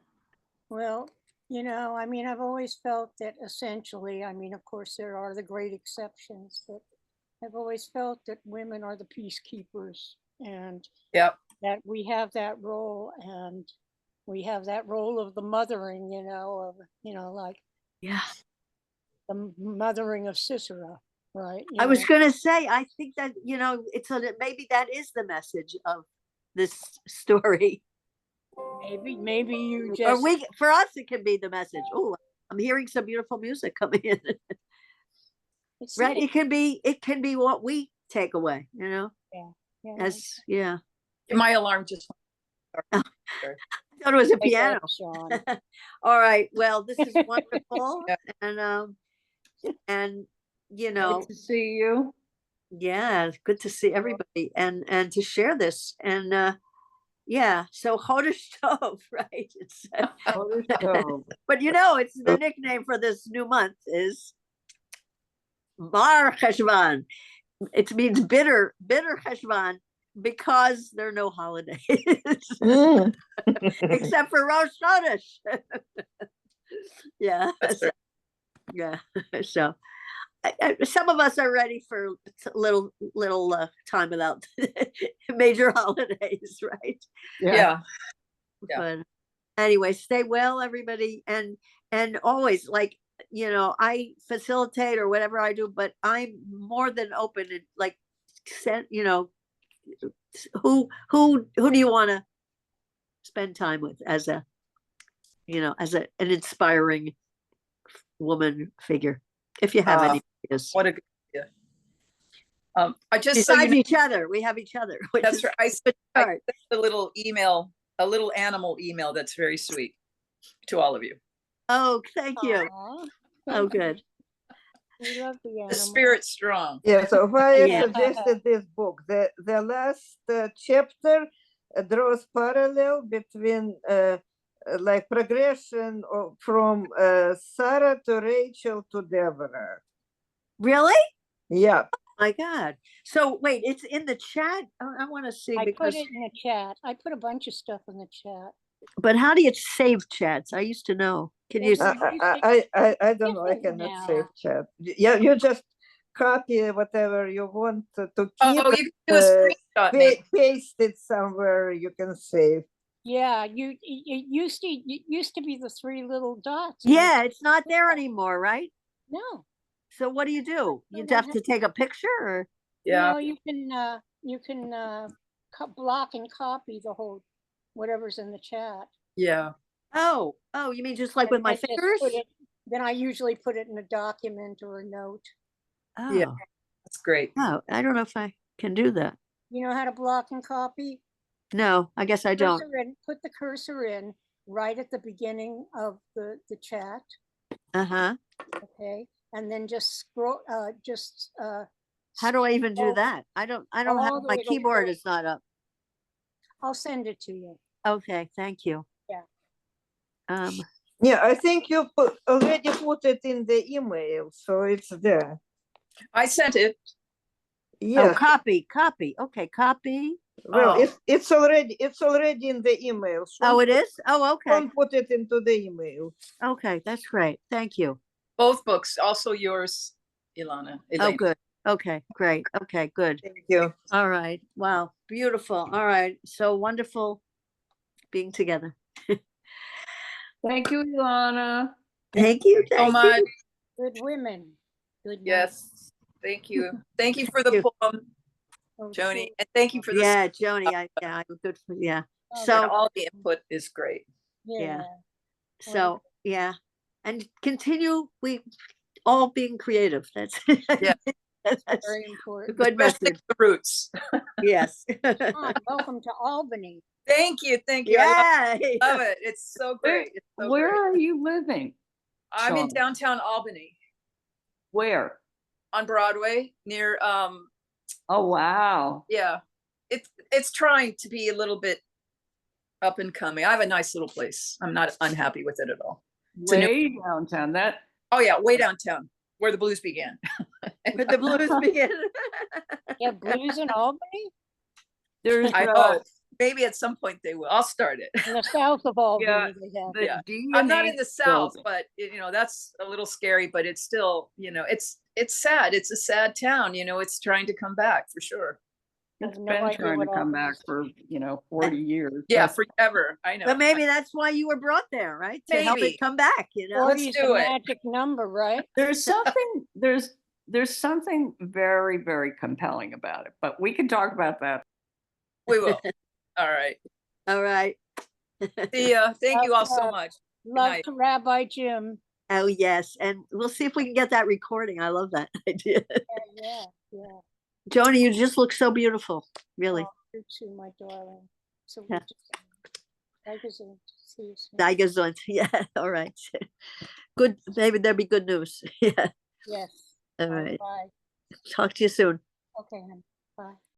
Well, I've always felt that essentially, of course, there are the great exceptions, but I've always felt that women are the peacekeepers, and yep, that we have that role, and we have that role of the mothering, like Yeah. the mothering of Sisera, right? I was going to say, I think that maybe that is the message of this story. Maybe you Or just for us, it can be the message. Oh, I'm hearing some beautiful music coming in. it's Right? like- It can be what we takeaway, you know, Yeah. as, yeah. My alarm just. I thought it was a Take care, piano. Sean. All right, well, this is wonderful. Yeah. And, you know, Good to see you. yeah, it's good to see everybody and to share this. And yeah, so Chodesh Tov, right? It's Chodesh Tov. but you know, it's the nickname for this new month is Bar Cheshvan. It means bitter Cheshvan because there are no holidays Mm. except for Rosh Chodesh. Yeah, That's so, right. yeah. So some of us are ready for a little time without major holidays, right? Yeah. Yeah. But anyway, stay well, everybody, and always, like, you know, I facilitate or whatever I do, but I'm more than open and like send, you know, who do you want to spend time with as a, you know, as an inspiring woman figure, if you have any ideas. What a good idea. I just so Besides you know, each other, we have each other. Which that's is right. a good I start. sent a little email, a little animal email that's very sweet to all of you. Oh, thank you. Aw, Oh, good. we love the The animals. spirit's strong. Yeah, so why I Yeah. suggested this book. The last chapter draws parallel between like progression from Sarah to Rachel to Deborah. Really? Yeah. My God. So wait, it's in the chat. Oh, I want to see I because, put it in the chat. I put a bunch of stuff in the chat. but how do you save chats? I used to know. Can you? Well, I don't know. I Different cannot now. save chat. Yeah, you just copy whatever you want to keep. Oh, you can do a screenshot, maybe. Paste it somewhere you can save. Yeah, it used to be the three little dots. and Yeah, it's not there anymore, right? No, So what do? You No, have no. to take a picture, or Yeah. no, you can block and copy the whole whatever's in the chat. Yeah. oh, you mean just like with And my then just fingers? put it- Then I usually put it in a document or a note. Oh, Yeah. That's great. oh, I don't know if I can do that. You know how to block and copy? No, I guess I don't. Put the cursor in right at the beginning of the chat, Uh-huh. okay? And then just scroll, How do I even do scroll that? I don't all have, the my way to keyboard the- is not up. I'll send it to you. Okay, thank you. Yeah. Yeah, I think you already put it in the email, so it's there. I sent it. Oh, Yeah. copy. Okay, copy. Well, Oh. it's already in the email. Oh, it is? Oh, okay. Don't put it into the email. Okay, that's great. Thank you. Both books, also yours, Ilana. Oh, Elena. good. Okay, great. Okay, good. Thank you. All right. Wow, beautiful. All right. So wonderful being together. Thank you, Ilana. Thank you. So Thank much. you. Good women. Good night. Yes. Thank you. Thank you for the poem, Oh, Joni. sure. And thank you for the Yeah, Joni, I'm good for, yeah. Oh, and So, all the input is great. Yeah. so, yeah. And continue, we all being creative. That's, Yeah. that's Very a important. good Especially message. the roots. Yes. Hi, welcome to Albany. Thank you. Thank you. Yeah. I love it. It's so great. It's so Where great. are you living? I'm in Sean? downtown Albany Where? on Broadway near Oh, wow. yeah. It's trying to be a little bit up and coming. I have a nice little place. I'm not unhappy with it at all. It's a new- Way downtown. That Oh yeah, way downtown where the blues began. Where the blues begin. You have blues in Albany? there's I hope maybe at some point they will. I'll start it. In the south of Albany, Yeah, they have. the Yeah. DNA I'm not in the South, building. but that's a little scary, but it's still, it's sad. It's a sad town, it's trying to come back for sure. It's no been idea trying to what come Albany back is. for 40 years. Yeah, That's- forever. I know. But maybe that's why you were brought there, right? To help Maybe. it come back, you know? Let's 40 is do the it. magic number, right? there's something there's something very, very compelling about it, but we can talk about that. We will. All right. All right. See ya. Thank you all so Okay. much. Love night. to Rabbi Jim. Oh, yes. And we'll see if we can get that recording. I love that idea. Yeah, yeah. Joni, you just look so beautiful, really. Oh, you too, my darling. So Yeah. Dankeschön. See you soon. Gesund. Yeah, all right. Good, maybe there'll be good news. Yeah, Yes. all Bye right. bye. Talk to you soon. Okay, hon. Bye.